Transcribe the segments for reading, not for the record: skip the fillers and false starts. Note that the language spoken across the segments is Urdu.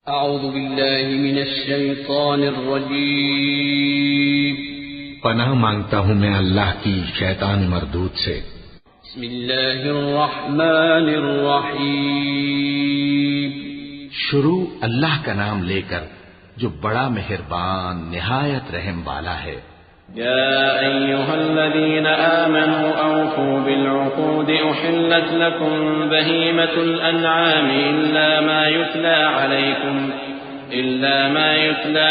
اعوذ باللہ من الشیطان الرجیم پناہ مانگتا ہوں میں اللہ کی شیطان مردود سے۔ بسم اللہ الرحمن الرحیم شروع اللہ کا نام لے کر جو بڑا مہربان نہایت رحم والا ہے۔ يا أيها الذين آمنوا أوفوا بالعقود أحلت لكم بهيمة الأنعام إلا ما يتلى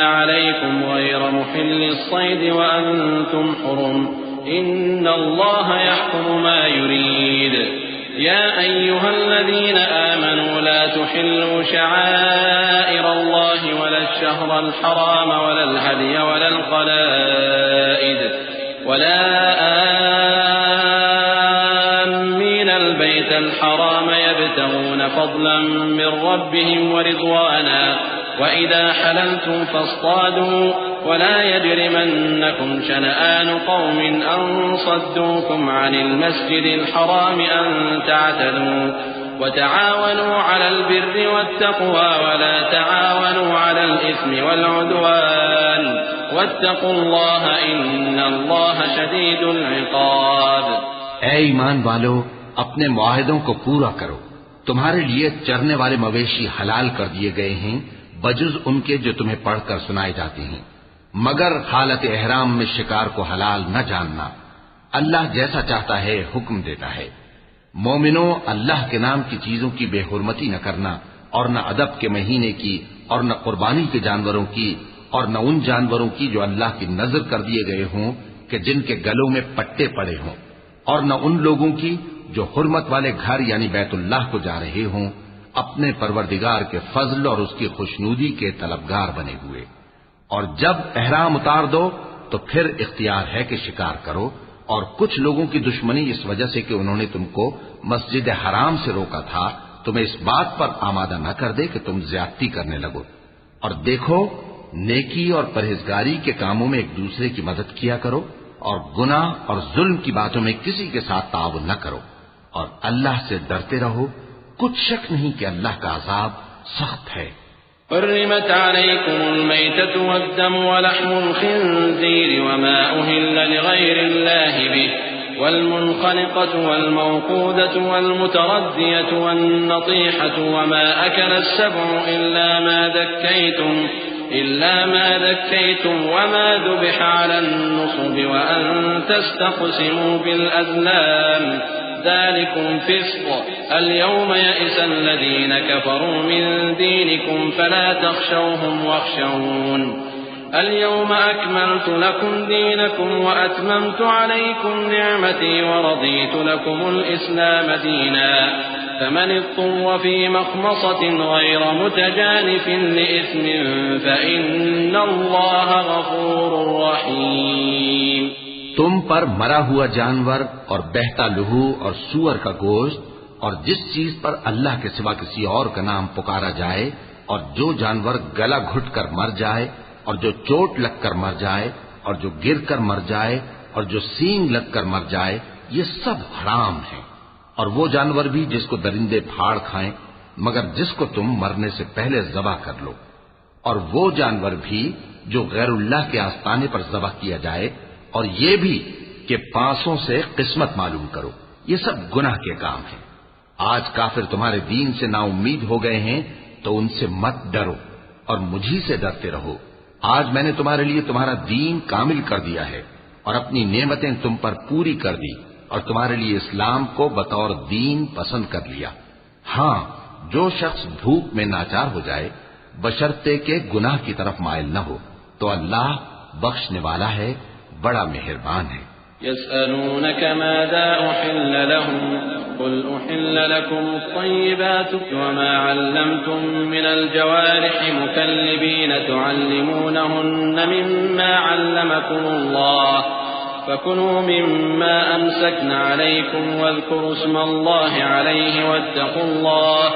عليكم غير محل الصيد وأنتم حرم إن الله يحكم ما يريد يا أيها الذين آمنوا لا تحلوا شعائر الله ولا الشهر الحرام ولا الهدي ولا القلائد ولا آمين البيت الحرام يبتغون فضلا من ربهم ورضوانا وإذا حللتم فاصطادوا ولا يجرمنكم شنآن قوم أن صدوكم عن المسجد الحرام أن تعتدوا وتعاونوا على البر والتقوى ولا تعاونوا على الإثم والعدوان واتقوا الله إن الله شديد العقاب۔ اے ایمان والو، اپنے معاہدوں کو پورا کرو۔ تمہارے لیے چرنے والے مویشی حلال کر دیے گئے ہیں بجز ان کے جو تمہیں پڑھ کر سنائے جاتے ہیں، مگر حالت احرام میں شکار کو حلال نہ جاننا۔ اللہ جیسا چاہتا ہے حکم دیتا ہے۔ مومنوں، اللہ کے نام کی چیزوں کی بے حرمتی نہ کرنا، اور نہ ادب کے مہینے کی، اور نہ قربانی کے جانوروں کی، اور نہ ان جانوروں کی جو اللہ کی نذر کر دیے گئے ہوں کہ جن کے گلوں میں پٹے پڑے ہوں، اور نہ ان لوگوں کی جو حرمت والے گھر یعنی بیت اللہ کو جا رہے ہوں، اپنے پروردگار کے فضل اور اس کی خوشنودی کے طلبگار بنے ہوئے۔ اور جب احرام اتار دو تو پھر اختیار ہے کہ شکار کرو، اور کچھ لوگوں کی دشمنی اس وجہ سے کہ انہوں نے تم کو مسجد حرام سے روکا تھا، تمہیں اس بات پر آمادہ نہ کر دے کہ تم زیادتی کرنے لگو۔ اور دیکھو، نیکی اور پرہیزگاری کے کاموں میں ایک دوسرے کی مدد کیا کرو، اور گناہ اور ظلم کی باتوں میں کسی کے ساتھ تعاون نہ کرو، اور اللہ سے ڈرتے رہو۔ کچھ شک نہیں کہ اللہ کا عذاب سخت ہے۔ حرمت عليكم الميتة والدم ولحم الخنزير وما أهل لغير الله به والمنخنقة والموقودة والمتردية والنطيحة وما أكل السبع إلا ما ذكيتم وما ذبح على النصب وأن تستقسموا بالأزلام ذلكم فسق اليوم يئس الذين كفروا من دينكم فلا تخشوهم واخشون اليوم أكملت لكم دينكم وأتممت عليكم نعمتي ورضيت لكم الإسلام دينا فمن اضطر في مخمصة غير متجانف لإثم فإن الله غفور رحيم۔ تم پر مرا ہوا جانور اور بہتا لہو اور سور کا گوشت اور جس چیز پر اللہ کے سوا کسی اور کا نام پکارا جائے، اور جو جانور گلا گھٹ کر مر جائے، اور جو چوٹ لگ کر مر جائے، اور جو گر کر مر جائے، اور جو سینگ لگ کر مر جائے، یہ سب حرام ہیں۔ اور وہ جانور بھی جس کو درندے پھاڑ کھائیں، مگر جس کو تم مرنے سے پہلے ذبح کر لو، اور وہ جانور بھی جو غیر اللہ کے آستانے پر ذبح کیا جائے، اور یہ بھی کہ پانسوں سے قسمت معلوم کرو۔ یہ سب گناہ کے کام ہیں۔ آج کافر تمہارے دین سے نا امید ہو گئے ہیں تو ان سے مت ڈرو اور مجھی سے ڈرتے رہو۔ آج میں نے تمہارے لیے تمہارا دین کامل کر دیا ہے اور اپنی نعمتیں تم پر پوری کر دی، اور تمہارے لیے اسلام کو بطور دین پسند کر لیا۔ ہاں، جو شخص بھوک میں ناچار ہو جائے بشرطے کے گناہ کی طرف مائل نہ ہو تو اللہ بخشنے والا ہے، بڑا مہربان ہے۔ يسألونك ماذا أحل لهم قل أحل لكم الطيبات وما علمتم من الجوارح مكلبين تعلمونهن مما علمكم الله فكلوا مما أمسكن عليكم واذكروا اسم الله عليه واتقوا الله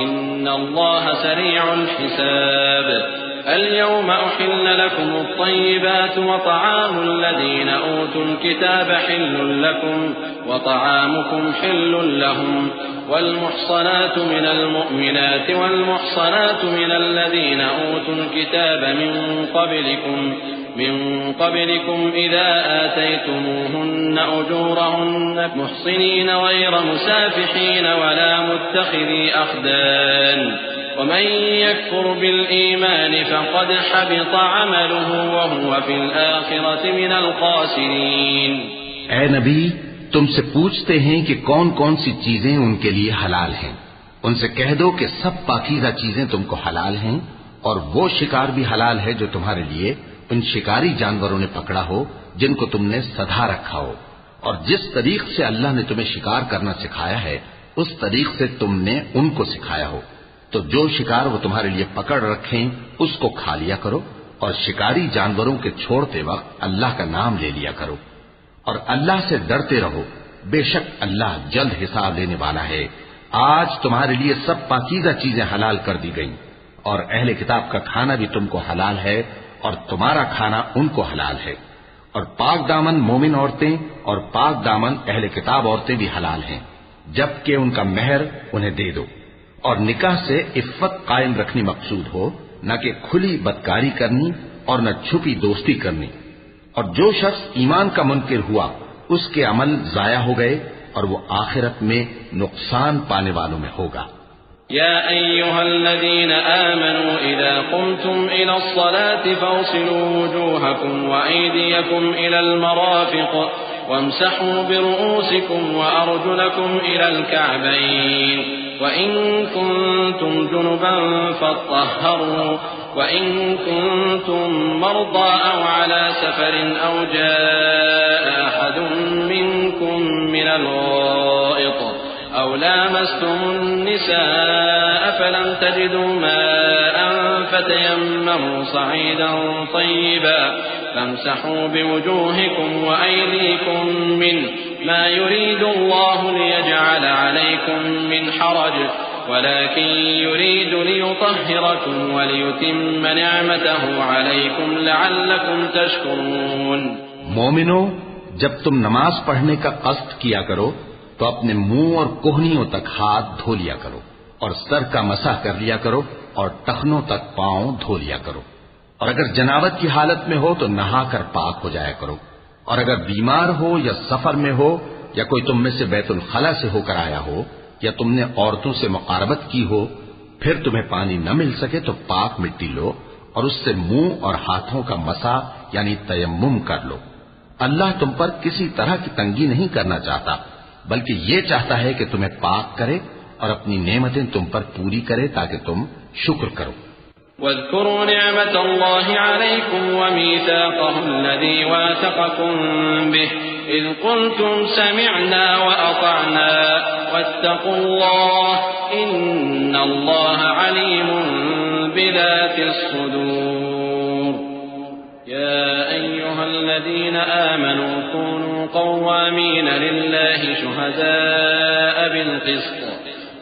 إن الله سريع الحساب۔ اليوم أحل لكم الطيبات وطعام الذين أوتوا الكتاب حل لكم وطعامكم حل لهم والمحصنات من المؤمنات والمحصنات من الذين أوتوا الكتاب من قبلكم إذا آتيتموهن أجورهن محصنين غير مسافحين ولا متخذي أخدان ومن يكفر بالإيمان فقد حبط عمله وهو في الآخرة من الخاسرين. اے نبی، تم سے پوچھتے ہیں کہ کون کون سی چیزیں ان کے لیے حلال ہیں. ان سے کہہ دو کہ سب پاکیزہ چیزیں تم کو حلال ہیں، اور وہ شکار بھی حلال ہے جو تمہارے لیے ان شکاری جانوروں نے پکڑا ہو جن کو تم نے سدھا رکھا ہو، اور جس طریق سے اللہ نے تمہیں شکار کرنا سکھایا ہے اس طریق سے تم نے ان کو سکھایا ہو. تو جو شکار وہ تمہارے لیے پکڑ رکھیں اس کو کھا لیا کرو، اور شکاری جانوروں کے چھوڑتے وقت اللہ کا نام لے لیا کرو، اور اللہ سے ڈرتے رہو، بے شک اللہ جلد حساب لینے والا ہے. آج تمہارے لیے سب پاکیزہ چیزیں حلال کر دی گئیں، اور اہل کتاب کا کھانا بھی تم کو حلال ہے اور تمہارا کھانا ان کو حلال ہے. اور پاک دامن مومن عورتیں اور پاک دامن اہل کتاب عورتیں بھی حلال ہیں جبکہ ان کا مہر انہیں دے دو. اور نکاح سے عفت قائم رکھنی مقصود ہو، نہ کہ کھلی بدکاری کرنی اور نہ چھپی دوستی کرنی. اور جو شخص ایمان کا منکر ہوا اس کے عمل ضائع ہو گئے اور وہ آخرت میں نقصان پانے والوں میں ہوگا. يا أيها الذين آمنوا إذا قمتم إلى الصلاة فاغسلوا وجوهكم وأيديكم إلى المرافق وامسحوا برؤوسكم وأرجلكم إلى الكعبين وإن كنتم جنبا فاطهروا وإن كنتم مرضى أو على سفر أو جاء أحد منكم من الغائط أو لامستم النساء فلم تجدوا ماء فتيمموا صعيدا طيبا فامسحوا بوجوهكم وأيديكم منه ما يريد الله ليجعل عليكم من حرج ولكن يريد ليطهركم وليتم نعمته عليكم لعلكم تشكرون. مومنو، جب تم نماز پڑھنے کا قصد کیا کرو تو اپنے منہ اور کوہنیوں تک ہاتھ دھو لیا کرو اور سر کا مسح کر لیا کرو اور ٹخنوں تک پاؤں دھو لیا کرو. اور اگر جنابت کی حالت میں ہو تو نہا کر پاک ہو جایا کرو. اور اگر بیمار ہو یا سفر میں ہو یا کوئی تم میں سے بیت الخلا سے ہو کر آیا ہو یا تم نے عورتوں سے مقاربت کی ہو، پھر تمہیں پانی نہ مل سکے تو پاک مٹی لو اور اس سے منہ اور ہاتھوں کا مسح یعنی تیمم کر لو. اللہ تم پر کسی طرح کی تنگی نہیں کرنا چاہتا، بلکہ یہ چاہتا ہے کہ تمہیں پاک کرے اور اپنی نعمتیں تم پر پوری کرے تاکہ تم شکر کرو. واذكروا نعمة الله عليكم وميثاقه الذي واثقكم به إذ قلتم سمعنا وأطعنا واتقوا الله إن الله عليم بذات الصدور. يا أيها الذين آمنوا كونوا قوامين لله شهداء بالقسط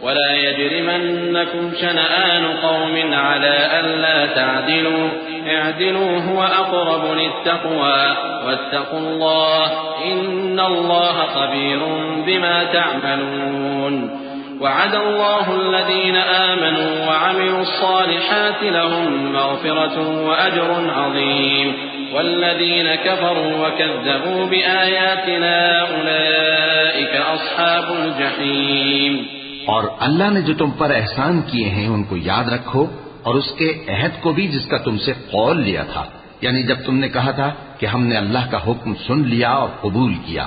ولا يجرمنكم شنآن قوم على ألا تعدلوا اعدلوا هو أقرب للتقوى واتقوا الله إن الله خبير بما تعملون. وعد الله الذين آمنوا وعملوا الصالحات لهم مغفرة وأجر عظيم والذين كفروا وكذبوا بآياتنا أولئك أصحاب الجحيم. اور اللہ نے جو تم پر احسان کیے ہیں ان کو یاد رکھو اور اس کے عہد کو بھی جس کا تم سے قول لیا تھا، یعنی جب تم نے کہا تھا کہ ہم نے اللہ کا حکم سن لیا اور قبول کیا.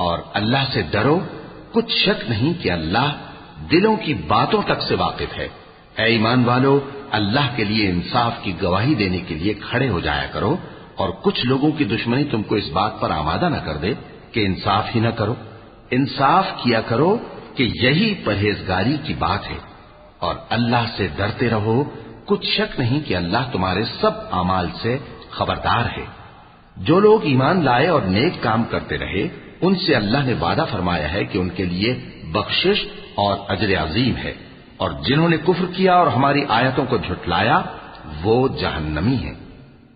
اور اللہ سے ڈرو، کچھ شک نہیں کہ اللہ دلوں کی باتوں تک سے واقف ہے. اے ایمان والو، اللہ کے لیے انصاف کی گواہی دینے کے لیے کھڑے ہو جایا کرو، اور کچھ لوگوں کی دشمنی تم کو اس بات پر آمادہ نہ کر دے کہ انصاف ہی نہ کرو. انصاف کیا کرو کہ یہی پرہیزگاری کی بات ہے، اور اللہ سے ڈرتے رہو، کچھ شک نہیں کہ اللہ تمہارے سب اعمال سے خبردار ہے. جو لوگ ایمان لائے اور نیک کام کرتے رہے ان سے اللہ نے وعدہ فرمایا ہے کہ ان کے لیے بخشش اور اجر عظیم ہے. اور جنہوں نے کفر کیا اور ہماری آیتوں کو جھٹلایا وہ جہنمی ہیں۔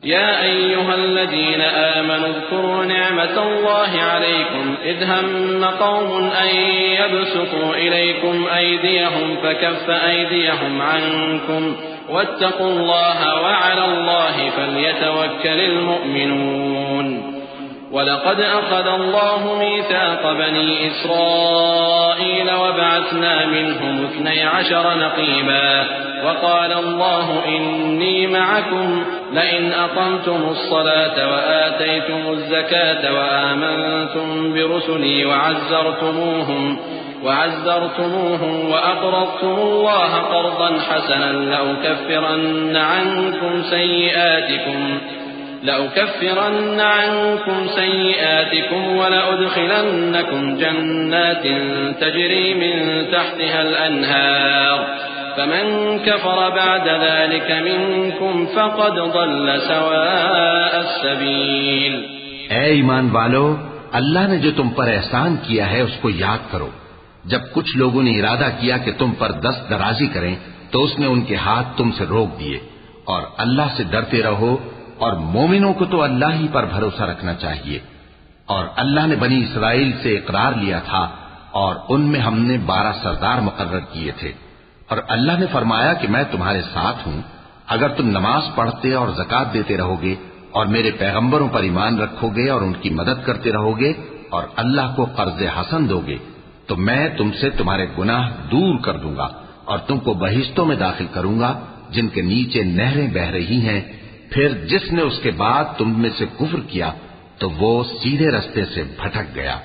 يا أيها الذين آمنوا اذكروا نعمة الله عليكم إذ هم قوم أن يبسطوا إليكم أيديهم فكف أيديهم عنكم واتقوا الله وعلى الله فليتوكل المؤمنون ولقد أخذ الله ميثاق بني إسرائيل وبعثنا منهم 12 نقيبا وقال الله إني معكم لئن أقمتم الصلاة وآتيتم الزكاة وآمنتم برسلي وعزرتموهم وأقرضتم الله قرضا حسنا لأكفرن عنكم سيئاتكم ولأدخلنكم جنات تجري من تحتها الأنهار فمن كفر بعد ذلك منكم فقد ضل سواء السبيل۔ اے ایمان والو، اللہ نے جو تم پر احسان کیا ہے اس کو یاد کرو۔ جب کچھ لوگوں نے ارادہ کیا کہ تم پر دست درازی کریں تو اس نے ان کے ہاتھ تم سے روک دیے، اور اللہ سے ڈرتے رہو، اور مومنوں کو تو اللہ ہی پر بھروسہ رکھنا چاہیے۔ اور اللہ نے بنی اسرائیل سے اقرار لیا تھا اور ان میں ہم نے 12 سردار مقرر کیے تھے، اور اللہ نے فرمایا کہ میں تمہارے ساتھ ہوں اگر تم نماز پڑھتے اور زکات دیتے رہو گے اور میرے پیغمبروں پر ایمان رکھو گے اور ان کی مدد کرتے رہو گے اور اللہ کو قرض حسن دو گے تو میں تم سے تمہارے گناہ دور کر دوں گا اور تم کو بہشتوں میں داخل کروں گا جن کے نیچے نہریں بہ رہی ہیں۔ پھر جس نے اس کے بعد تم میں سے کفر کیا تو وہ سیدھے رستے سے بھٹک گیا۔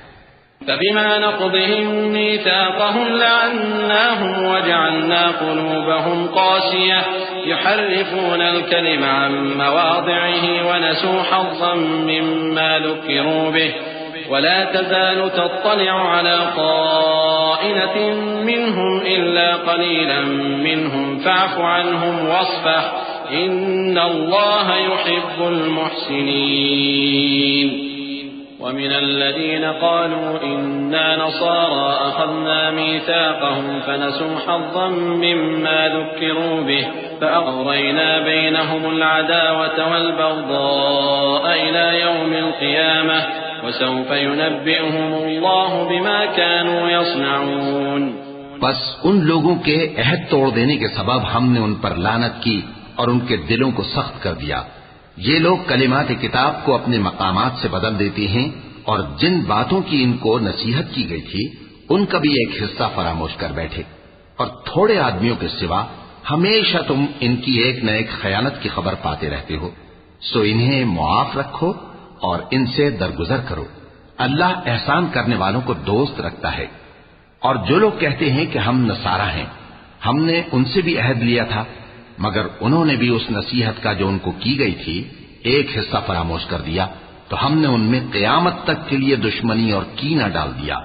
فبما نقضهم ميثاقهم لعناهم وجعلنا قلوبهم قاسية يحرفون الكلم عن مواضعه ونسوا حظا مما ذكروا به ولا تزال تطلع على طائنة منهم إلا قليلا منهم فاعف عنهم واصفح إن الله يحب المحسنين۔ ومن الذين قالوا إنا نصارى أخذنا ميثاقهم فنسوا حظا مما ذكروا به فأغرينا بينهم العداوة والبغضاء إلى يوم القيامة وسوف ينبئهم الله بما كانوا يصنعون۔ بس ان لوگوں کے عہد توڑ دینے کے سبب ہم نے ان پر لعنت کی اور ان کے دلوں کو سخت کر دیا۔ یہ لوگ کلمات کتاب کو اپنے مقامات سے بدل دیتے ہیں اور جن باتوں کی ان کو نصیحت کی گئی تھی ان کا بھی ایک حصہ فراموش کر بیٹھے، اور تھوڑے آدمیوں کے سوا ہمیشہ تم ان کی ایک نہ ایک خیانت کی خبر پاتے رہتے ہو، سو انہیں معاف رکھو اور ان سے درگزر کرو۔ اللہ احسان کرنے والوں کو دوست رکھتا ہے۔ اور جو لوگ کہتے ہیں کہ ہم نصارہ ہیں، ہم نے ان سے بھی عہد لیا تھا، مگر انہوں نے بھی اس نصیحت کا جو ان کو کی گئی تھی ایک حصہ فراموش کر دیا، تو ہم نے ان میں قیامت تک کے لیے دشمنی اور کینہ ڈال دیا،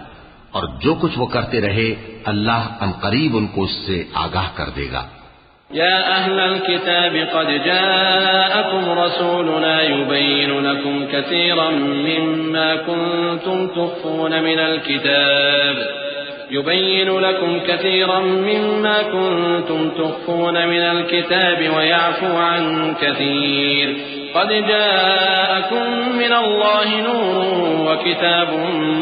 اور جو کچھ وہ کرتے رہے اللہ عنقریب ان کو اس سے آگاہ کر دے گا۔ يا أهل الكتاب قد جاءكم رسولنا يبين لكم كثيرا مما كنتم تخفون من الكتاب ويعفو عن كثير قد جاءكم من الله نور وكتاب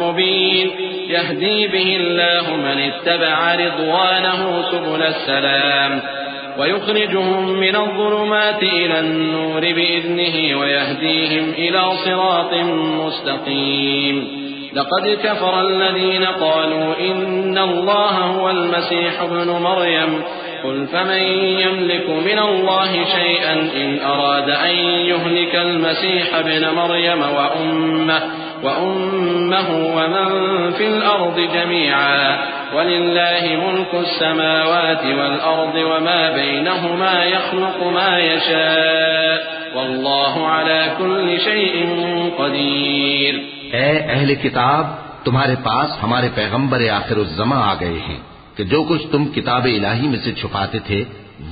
مبين يهدي به الله من اتبع رضوانه سبل السلام ويخرجهم من الظلمات إلى النور بإذنه ويهديهم إلى صراط مستقيم لقد كفر الذين قالوا إن الله هو المسيح ابن مريم قل فمن يملك من الله شيئا إن أراد أن يهلك المسيح ابن مريم وأمه ومن في الأرض جميعا ولله ملك السماوات والأرض وما بينهما يخلق ما يشاء والله على كل شيء قدير۔ اے اہل کتاب، تمہارے پاس ہمارے پیغمبر آخر الزماں آ گئے ہیں کہ جو کچھ تم کتاب الہی میں سے چھپاتے تھے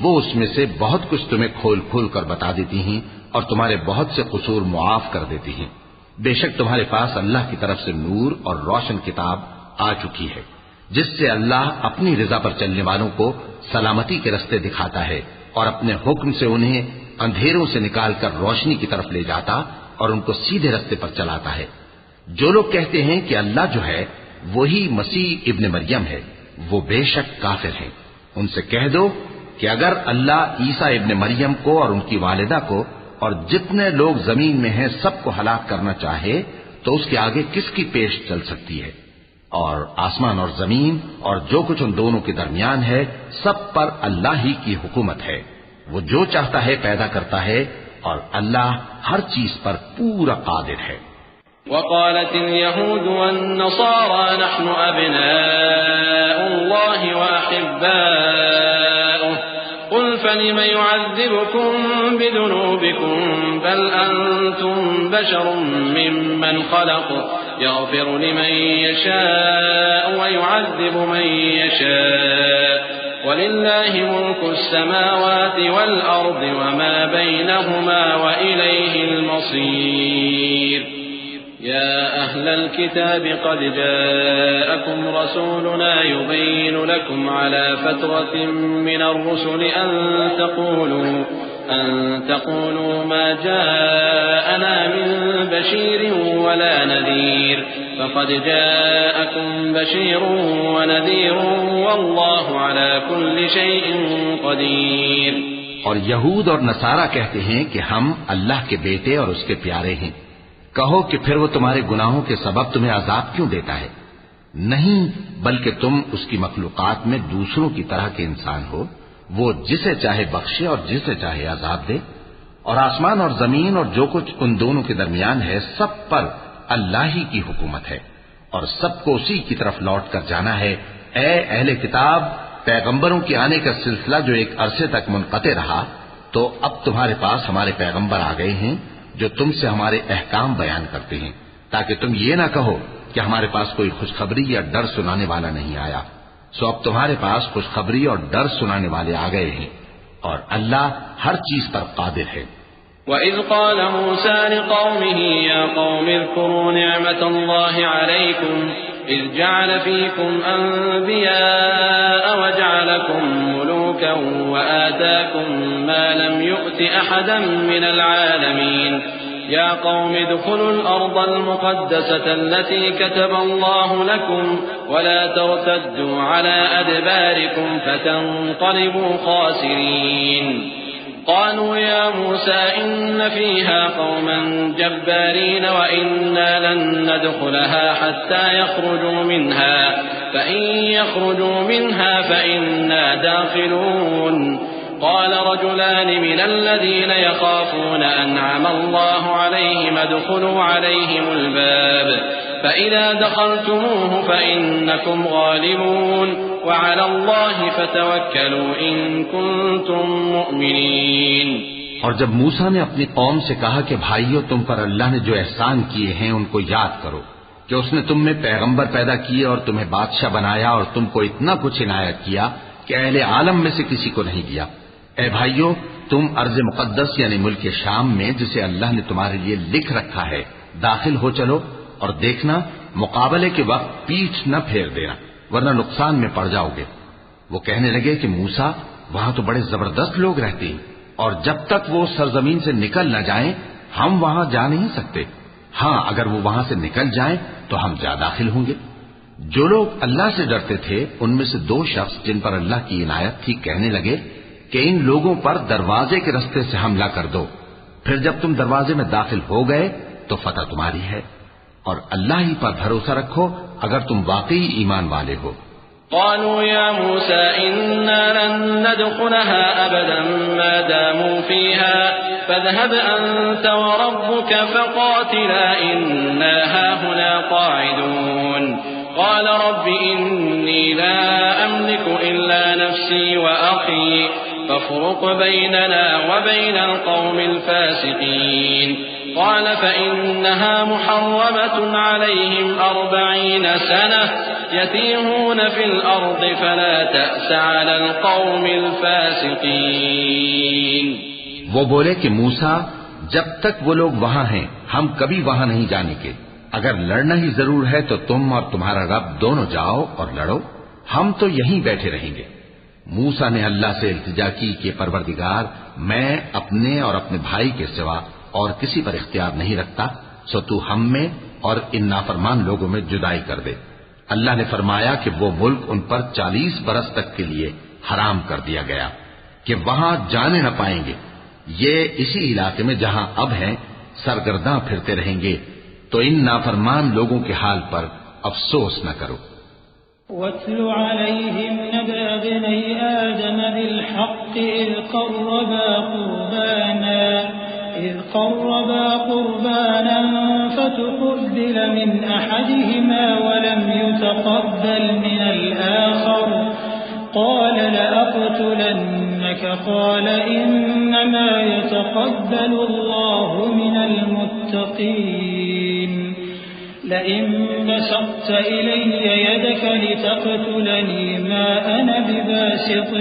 وہ اس میں سے بہت کچھ تمہیں کھول کھول کر بتا دیتی ہیں اور تمہارے بہت سے قصور معاف کر دیتی ہیں۔ بے شک تمہارے پاس اللہ کی طرف سے نور اور روشن کتاب آ چکی ہے جس سے اللہ اپنی رضا پر چلنے والوں کو سلامتی کے رستے دکھاتا ہے اور اپنے حکم سے انہیں اندھیروں سے نکال کر روشنی کی طرف لے جاتا اور ان کو سیدھے رستے پر چلاتا ہے۔ جو لوگ کہتے ہیں کہ اللہ جو ہے وہی مسیح ابن مریم ہے، وہ بے شک کافر ہیں۔ ان سے کہہ دو کہ اگر اللہ عیسیٰ ابن مریم کو اور ان کی والدہ کو اور جتنے لوگ زمین میں ہیں سب کو ہلاک کرنا چاہے تو اس کے آگے کس کی پیش چل سکتی ہے؟ اور آسمان اور زمین اور جو کچھ ان دونوں کے درمیان ہے سب پر اللہ ہی کی حکومت ہے، وہ جو چاہتا ہے پیدا کرتا ہے اور اللہ ہر چیز پر پورا قادر ہے۔ وقالت اليهود والنصارى نحن أبناء الله وأحباؤه قل فلم يعذبكم بذنوبكم بل أنتم بشر ممن خلق يغفر لمن يشاء ويعذب من يشاء ولله ملك السماوات والأرض وما بينهما وإليه المصير يا أهل الكتاب قد جاءكم رسولنا يبين لكم على فترة من الرسل أن تقولوا ما جاءنا من بشير ولا نذير فقد جاءكم بشير ونذير والله على كل شيء قدير۔ اور یہود اور نصارہ کہتے ہیں کہ ہم اللہ کے بیٹے اور اس کے پیارے ہیں۔ کہو کہ پھر وہ تمہارے گناہوں کے سبب تمہیں عذاب کیوں دیتا ہے؟ نہیں، بلکہ تم اس کی مخلوقات میں دوسروں کی طرح کے انسان ہو، وہ جسے چاہے بخشے اور جسے چاہے عذاب دے۔ اور آسمان اور زمین اور جو کچھ ان دونوں کے درمیان ہے سب پر اللہ ہی کی حکومت ہے اور سب کو اسی کی طرف لوٹ کر جانا ہے۔ اے اہل کتاب، پیغمبروں کے آنے کا سلسلہ جو ایک عرصے تک منقطع رہا، تو اب تمہارے پاس ہمارے پیغمبر آ گئے ہیں جو تم سے ہمارے احکام بیان کرتے ہیں، تاکہ تم یہ نہ کہو کہ ہمارے پاس کوئی خوشخبری یا ڈر سنانے والا نہیں آیا۔ سو اب تمہارے پاس خوشخبری اور ڈر سنانے والے آ گئے ہیں اور اللہ ہر چیز پر قادر ہے۔ وَإِذْ قَالَ مُوسَى لِقَوْمِهِ يَا قَوْمِ اذْكُرُوا نِعْمَةَ اللَّهِ عَلَيْكُمْ إِذْ جَعَلَ فِيكُمْ أَنْبِيَاءَ وَجَعَلَكُمْ مُلُوكًا وَآتَاكُمْ مَا لَمْ يُؤْتِ أَحَدًا مِنَ الْعَالَمِينَ يَا قَوْمِ ادْخُلُوا الْأَرْضَ الْمُقَدَّسَةَ الَّتِي كَتَبَ اللَّهُ لَكُمْ وَلَا تَرْتَدُّوا عَلَى أَدْبَارِكُمْ فَتَنقَلِبُوا خَاسِرِينَ قالوا يا موسى إن فيها قوما جبارين وإنا لن ندخلها حتى يخرجوا منها فإن يخرجوا منها فإنا داخلون قال رجلان من الذين يخافون أنعم الله عليهم ادخلوا عليهم الباب فإذا دخلتموه فإنكم غالبون وعلى الله فتوكلوا إن كنتم مؤمنين۔ اور جب موسیٰ نے اپنی قوم سے کہا کہ بھائیو، تم پر اللہ نے جو احسان کیے ہیں ان کو یاد کرو، کہ اس نے تم میں پیغمبر پیدا کیے اور تمہیں بادشاہ بنایا اور تم کو اتنا کچھ عنایت کیا کہ اہل عالم میں سے کسی کو نہیں دیا۔ اے بھائیو، تم ارض مقدس یعنی ملک شام میں جسے اللہ نے تمہارے لیے لکھ رکھا ہے داخل ہو چلو، اور دیکھنا مقابلے کے وقت پیٹھ نہ پھیر دینا ورنہ نقصان میں پڑ جاؤ گے۔ وہ کہنے لگے کہ موسیٰ، وہاں تو بڑے زبردست لوگ رہتے ہیں اور جب تک وہ سرزمین سے نکل نہ جائیں ہم وہاں جا نہیں سکتے۔ ہاں، اگر وہ وہاں سے نکل جائیں تو ہم جا داخل ہوں گے۔ جو لوگ اللہ سے ڈرتے تھے ان میں سے دو شخص جن پر اللہ کی عنایت تھی کہنے لگے کہ ان لوگوں پر دروازے کے رستے سے حملہ کر دو، پھر جب تم دروازے میں داخل ہو گئے تو فتح تمہاری ہے، اور اللہ ہی پر بھروسہ رکھو اگر تم واقعی ایمان والے ہو۔ قالوا يا موسى إنا لن ندخلها أبدا ما داموا فيها فاذهب أنت وربك فقاتلا إنا هاهنا قاعدون قال رب إني لا أملك إلا نفسي وأخي فافرق بيننا وبين القوم الفاسقين قال فإنها محرمة عليهم 40 سنة يتيهون في الأرض فلا تأس على القوم الفاسقين۔ وہ بولے کہ موسیٰ، جب تک وہ لوگ وہاں ہیں ہم کبھی وہاں نہیں جانے کے، اگر لڑنا ہی ضرور ہے تو تم اور تمہارا رب دونوں جاؤ اور لڑو، ہم تو یہیں بیٹھے رہیں گے۔ موسیٰ نے اللہ سے التجا کی کہ پروردگار میں اپنے اور اپنے بھائی کے سوا اور کسی پر اختیار نہیں رکھتا، سو تو ہم میں اور ان نافرمان لوگوں میں جدائی کر دے۔ اللہ نے فرمایا کہ وہ ملک ان پر 40 برس تک کے لیے حرام کر دیا گیا کہ وہاں جانے نہ پائیں گے، یہ اسی علاقے میں جہاں اب ہیں سرگرداں پھرتے رہیں گے، تو ان نافرمان لوگوں کے حال پر افسوس نہ کرو۔ وَاتْلُ عَلَيْهِمْ نَبَأَ ابْنَيْ آدَمَ بِالْحَقِّ إِذْ قَرَّبَا قُرْبَانًا فَتُقُبِّلَ مِنْ أَحَدِهِمَا وَلَمْ يُتَقَبَّلْ مِنَ الْآخَرِ قَالَ لَأَقْتُلَنَّكَ قَالَ إِنَّمَا يَتَقَبَّلُ اللَّهُ مِنَ الْمُتَّقِينَ لئن بسطت إلي يدك لتقتلني ما أنا بباسط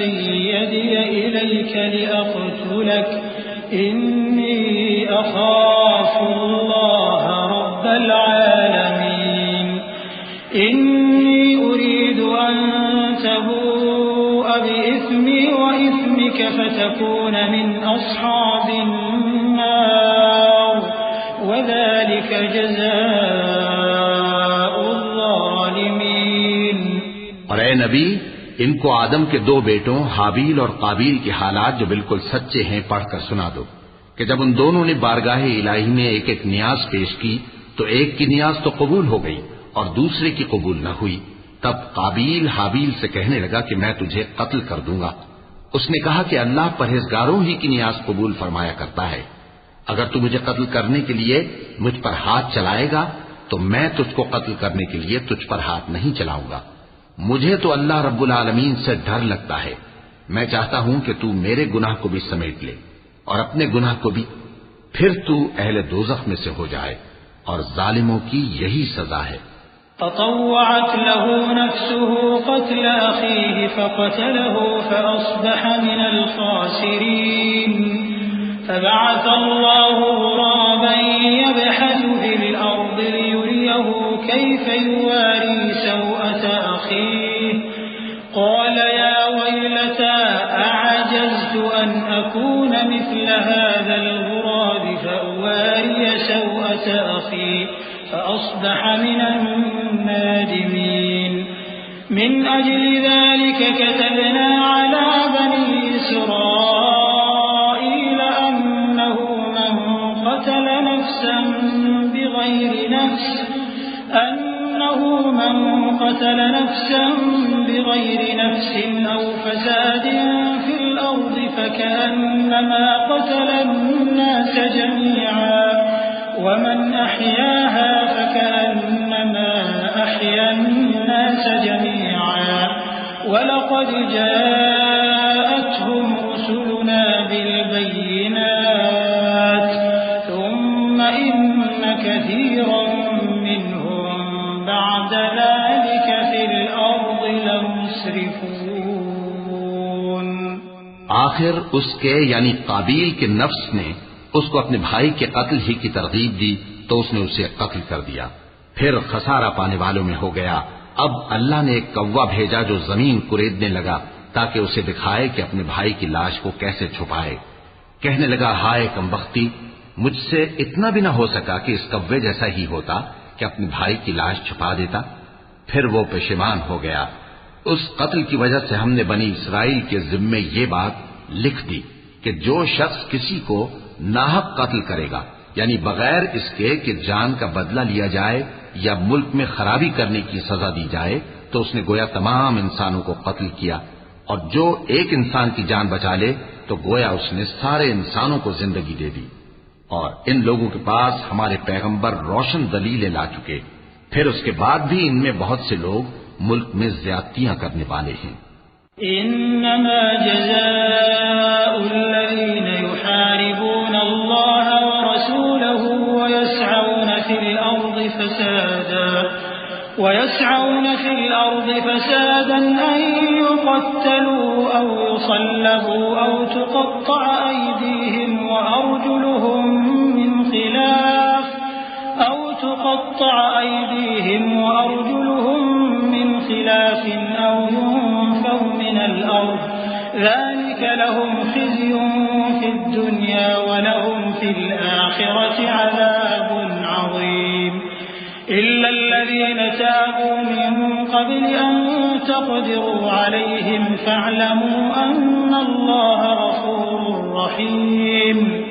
يدي إليك لأقتلك إني أخاف الله رب العالمين إني أريد أن تبوء بإثمي وإثمك فتكون من أصحاب النار وذلك جزاء الظالمين۔ اور اے نبی، ان کو آدم کے 2 بیٹوں حابیل اور قابیل کے حالات جو بالکل سچے ہیں پڑھ کر سنا دو کہ جب ان دونوں نے بارگاہ الہی میں ایک ایک نیاز پیش کی تو ایک کی نیاز تو قبول ہو گئی اور دوسرے کی قبول نہ ہوئی، تب قابیل حابیل سے کہنے لگا کہ میں تجھے قتل کر دوں گا۔ اس نے کہا کہ اللہ پرہیزگاروں ہی کی نیاز قبول فرمایا کرتا ہے، اگر تو مجھے قتل کرنے کے لیے مجھ پر ہاتھ چلائے گا تو میں تجھ کو قتل کرنے کے لیے تجھ پر ہاتھ نہیں چلاؤں گا۔ مجھے تو اللہ رب العالمین سے ڈر لگتا ہے، میں چاہتا ہوں کہ تو میرے گناہ کو بھی سمیٹ لے اور اپنے گناہ کو بھی، پھر تو اہل دوزخ میں سے ہو جائے، اور ظالموں کی یہی سزا ہے۔ فطوعت له نفسه قتل أخيه فقتله فأصبح من الخاسرين فبعث الله غرابا يبحث في الأرض ليريه كيف يواري سوءة أخيه قال يا ويلتى أعجزت أن أكون مثل هذا الغراب فأواري سوءة أخي فأصبح من النادمين من أجل ذلك كتبنا على بني إسرائيل أنه من قتل نفسا بغير نفس أو فساد في الأرض فكأنما قتل الناس جميعا ومن أحياها فكأنما أحيا الناس جميعا ولقد جاءتهم رسلنا بالبينات ثم إن كثيرا منهم بعد ذلك في الأرض لمسرفون۔ آخر اس کے یعنی قابیل کے نفس نے اس کو اپنے بھائی کے قتل ہی کی ترغیب دی تو اس نے اسے قتل کر دیا، پھر خسارہ پانے والوں میں ہو گیا۔ اب اللہ نے ایک کوا بھیجا جو زمین کریدنے لگا تاکہ اسے دکھائے کہ اپنے بھائی کی لاش کو کیسے چھپائے۔ کہنے لگا ہائے کمبختی، مجھ سے اتنا بھی نہ ہو سکا کہ اس کوے جیسا ہی ہوتا کہ اپنے بھائی کی لاش چھپا دیتا۔ پھر وہ پشیمان ہو گیا۔ اس قتل کی وجہ سے ہم نے بنی اسرائیل کے ذمے یہ بات لکھ دی کہ جو شخص کسی کو ناحق قتل کرے گا، یعنی بغیر اس کے کہ جان کا بدلہ لیا جائے یا ملک میں خرابی کرنے کی سزا دی جائے، تو اس نے گویا تمام انسانوں کو قتل کیا، اور جو ایک انسان کی جان بچا لے تو گویا اس نے سارے انسانوں کو زندگی دے دی۔ اور ان لوگوں کے پاس ہمارے پیغمبر روشن دلیلیں لا چکے، پھر اس کے بعد بھی ان میں بہت سے لوگ ملک میں زیادتیاں کرنے والے ہیں۔ انما جزاء الذين يحاربون الله ورسوله ويسعون في الأرض فسادا أن يقتلوا أو يصلبوا أو تقطع أيديهم وأرجلهم من خلاف أو ينفوا من الأرض ذلك لهم خزي في الدنيا ولهم في الآخرة عذاب عظيم إلا الذين تابوا من قبل أن تقدروا عليهم فاعلموا أن الله غفور رحيم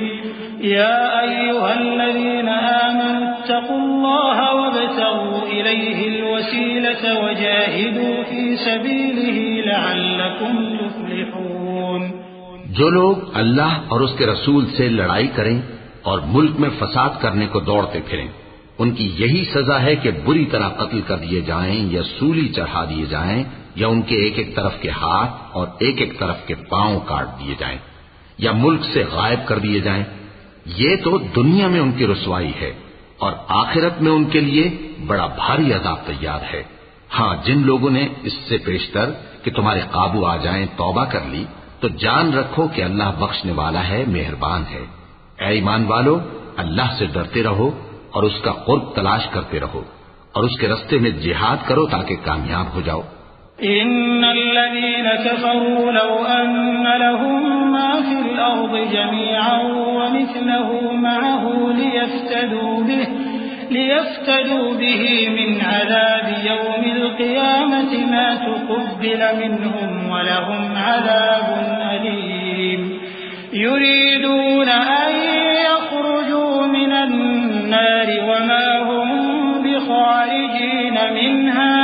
يا أيها الذين آمنوا اتقوا الله وابتغوا إليه الوسيلة وجاهدوا في سبيله لعلكم تفلحون. جو لوگ اللہ اور اس کے رسول سے لڑائی کریں اور ملک میں فساد کرنے کو دوڑتے پھریں، ان کی یہی سزا ہے کہ بری طرح قتل کر دیے جائیں یا سولی چڑھا دیے جائیں یا ان کے ایک ایک طرف کے ہاتھ اور ایک ایک طرف کے پاؤں کاٹ دیے جائیں یا ملک سے غائب کر دیے جائیں. یہ تو دنیا میں ان کی رسوائی ہے اور آخرت میں ان کے لیے بڑا بھاری عذاب تیار ہے. ہاں، جن لوگوں نے اس سے پیشتر کہ تمہارے قابو آ جائیں توبہ کر لی تو جان رکھو کہ اللہ بخشنے والا ہے، مہربان ہے. اے ایمان والو، اللہ سے ڈرتے رہو اور اس کا قرب تلاش کرتے رہو اور اس کے رستے میں جہاد کرو تاکہ کامیاب ہو جاؤ. إن الذين كفروا لو أن لهم ما في الأرض جميعا ومثله معه ليفتدوا به من عذاب يوم القيامة ما تقبل منهم ولهم عذاب أليم. يريدون أن يخرجوا من النار وما هم بخارجين منها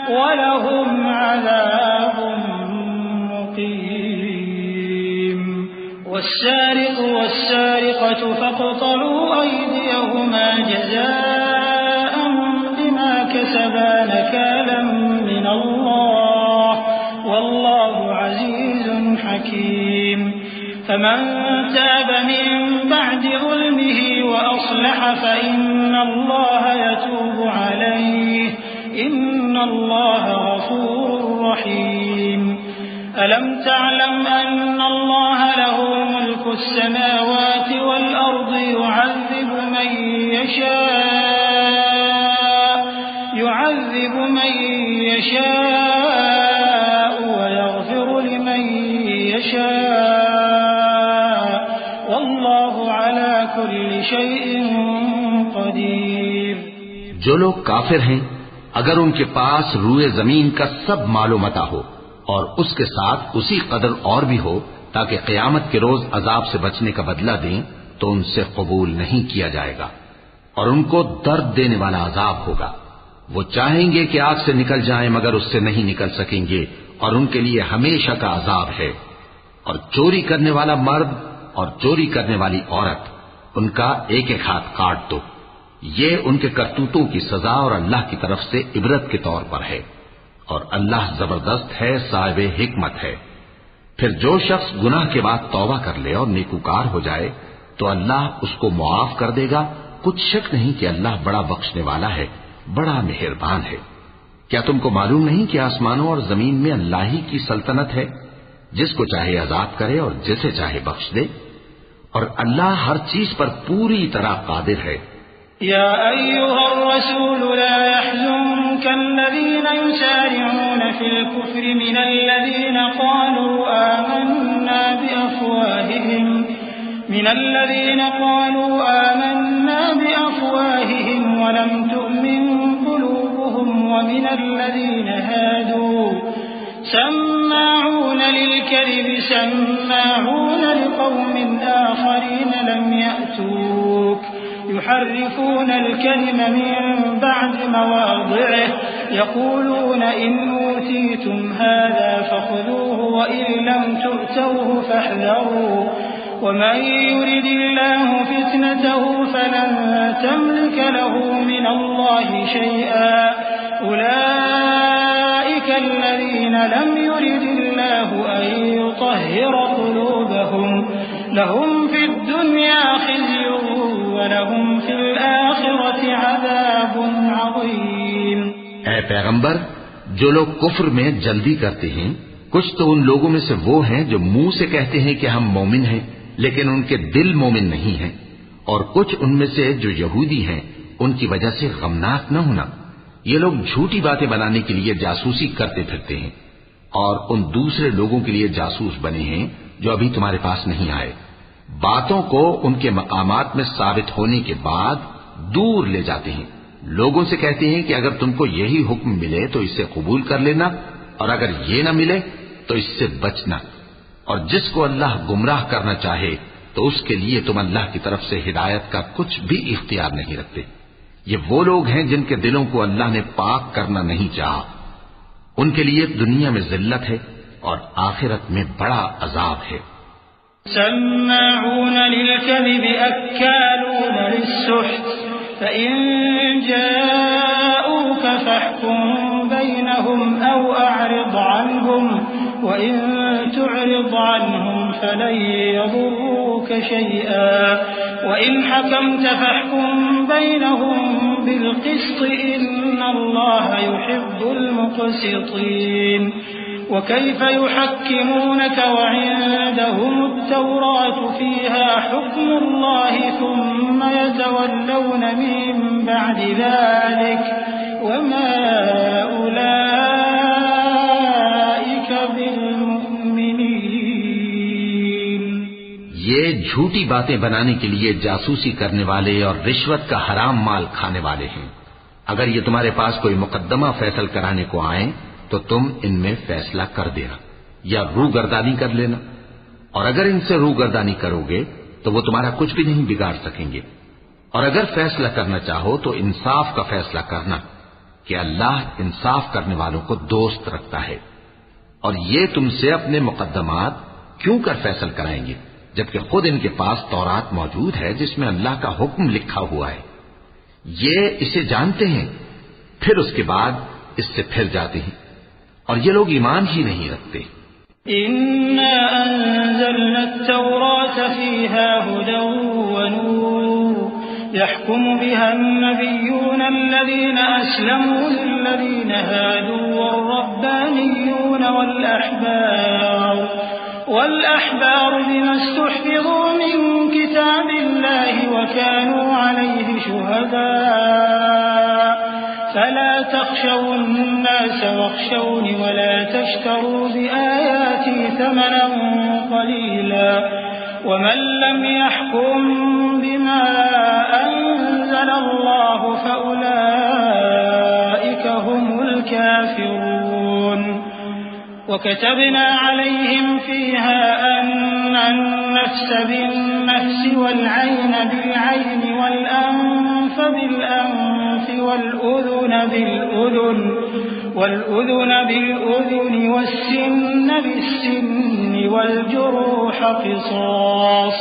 ولهم عذاب مقيم. والسارق والسارقة فاقطعوا أيديهما جزاء بما كسبا نكالا من الله والله عزيز حكيم. فمن تاب من بعد ظلمه وأصلح فإن الله يتوب عليه إن الله غفور رحيم. ألم تعلم أن الله له ملك السماوات والأرض يعذب من يشاء ويغفر لمن يشاء والله على كل شيء قدير. جو لوگ کافر ہیں اگر ان کے پاس روئے زمین کا سب مال و متاع ہو اور اس کے ساتھ اسی قدر اور بھی ہو تاکہ قیامت کے روز عذاب سے بچنے کا بدلہ دیں تو ان سے قبول نہیں کیا جائے گا اور ان کو درد دینے والا عذاب ہوگا. وہ چاہیں گے کہ آگ سے نکل جائیں مگر اس سے نہیں نکل سکیں گے اور ان کے لیے ہمیشہ کا عذاب ہے. اور چوری کرنے والا مرد اور چوری کرنے والی عورت ان کا ایک ایک ہاتھ کاٹ دو. یہ ان کے کرتوتوں کی سزا اور اللہ کی طرف سے عبرت کے طور پر ہے اور اللہ زبردست ہے، صاحب حکمت ہے. پھر جو شخص گناہ کے بعد توبہ کر لے اور نیکوکار ہو جائے تو اللہ اس کو معاف کر دے گا. کچھ شک نہیں کہ اللہ بڑا بخشنے والا ہے، بڑا مہربان ہے. کیا تم کو معلوم نہیں کہ آسمانوں اور زمین میں اللہ ہی کی سلطنت ہے، جس کو چاہے عذاب کرے اور جسے چاہے بخش دے، اور اللہ ہر چیز پر پوری طرح قادر ہے. يا أيها الرسول لا يحزنك الذين يسارعون في الكفر من الذين قالوا آمنا بأفواههم ولم تؤمن قلوبهم ومن الذين هادوا سماعون للكذب سماعون لقوم آخرين لم يأتوك يحرفون الكلم من بعد مواضعه يقولون إن أوتيتم هذا فخذوه وإن لم تؤتوه فاحذروا ومن يرد الله فتنته فلن تملك له من الله شيئا أولئك الذين لم يرد الله أن يطهر قلوبهم لهم في الدنيا خزي ولهم في الآخرة عذاب عظيم. اے پیغمبر، جو لوگ کفر میں جلدی کرتے ہیں کچھ تو ان لوگوں میں سے وہ ہیں جو منہ سے کہتے ہیں کہ ہم مومن ہیں لیکن ان کے دل مومن نہیں ہیں، اور کچھ ان میں سے جو یہودی ہیں ان کی وجہ سے غمناک نہ ہونا. یہ لوگ جھوٹی باتیں بنانے کے لیے جاسوسی کرتے پھرتے ہیں اور ان دوسرے لوگوں کے لیے جاسوس بنے ہیں جو ابھی تمہارے پاس نہیں آئے. باتوں کو ان کے مقامات میں ثابت ہونے کے بعد دور لے جاتے ہیں. لوگوں سے کہتے ہیں کہ اگر تم کو یہی حکم ملے تو اسے قبول کر لینا، اور اگر یہ نہ ملے تو اس سے بچنا. اور جس کو اللہ گمراہ کرنا چاہے تو اس کے لیے تم اللہ کی طرف سے ہدایت کا کچھ بھی اختیار نہیں رکھتے. یہ وہ لوگ ہیں جن کے دلوں کو اللہ نے پاک کرنا نہیں چاہا. ان کے لیے دنیا میں ذلت ہے اور آخرت میں بڑا عذاب ہے. سماعون للكذب أكالون للسحت فإن جاءوك فاحكم بينهم أو أعرض عنهم وإن تعرض عنهم فلن يضروك شيئا وإن حكمت فاحكم بينهم بالقسط إن الله يحب المقسطين. وكيف يحكمونك وعندهم التوراة فيها حكم الله ثم يتولون من بعد ذلك وما أولئك بالمؤمنين. یہ جھوٹی باتیں بنانے کے لیے جاسوسی کرنے والے اور رشوت کا حرام مال کھانے والے ہیں. اگر یہ تمہارے پاس کوئی مقدمہ فیصل کرانے کو آئیں تو تم ان میں فیصلہ کر دینا یا روگردانی کر لینا. اور اگر ان سے روگردانی کرو گے تو وہ تمہارا کچھ بھی نہیں بگاڑ سکیں گے. اور اگر فیصلہ کرنا چاہو تو انصاف کا فیصلہ کرنا کہ اللہ انصاف کرنے والوں کو دوست رکھتا ہے. اور یہ تم سے اپنے مقدمات کیوں کر فیصل کرائیں گے جبکہ خود ان کے پاس تورات موجود ہے جس میں اللہ کا حکم لکھا ہوا ہے. یہ اسے جانتے ہیں پھر اس کے بعد اس سے پھر جاتے ہیں اور یہ لوگ ایمان ہی نہیں رکھتے. إنا أنزلنا التوراة فيها هدى ونور يحكم بها النبيون الذين أسلموا للذين هادوا والربانيون والأحبار بما استحفظوا من كتاب الله وكانوا عليه شهداء فلا تخشوا الناس واخشوني ولا تشتروا بآياتي ثمنا قليلا ومن لم يحكم بما أنزل الله فأولئك هم الكافرون. وكتبنا عليهم فيها أن النفس بالنفس والعين بالعين والأنف بالأنف والأذن بالأذن والسن بالسن والجروح قصاص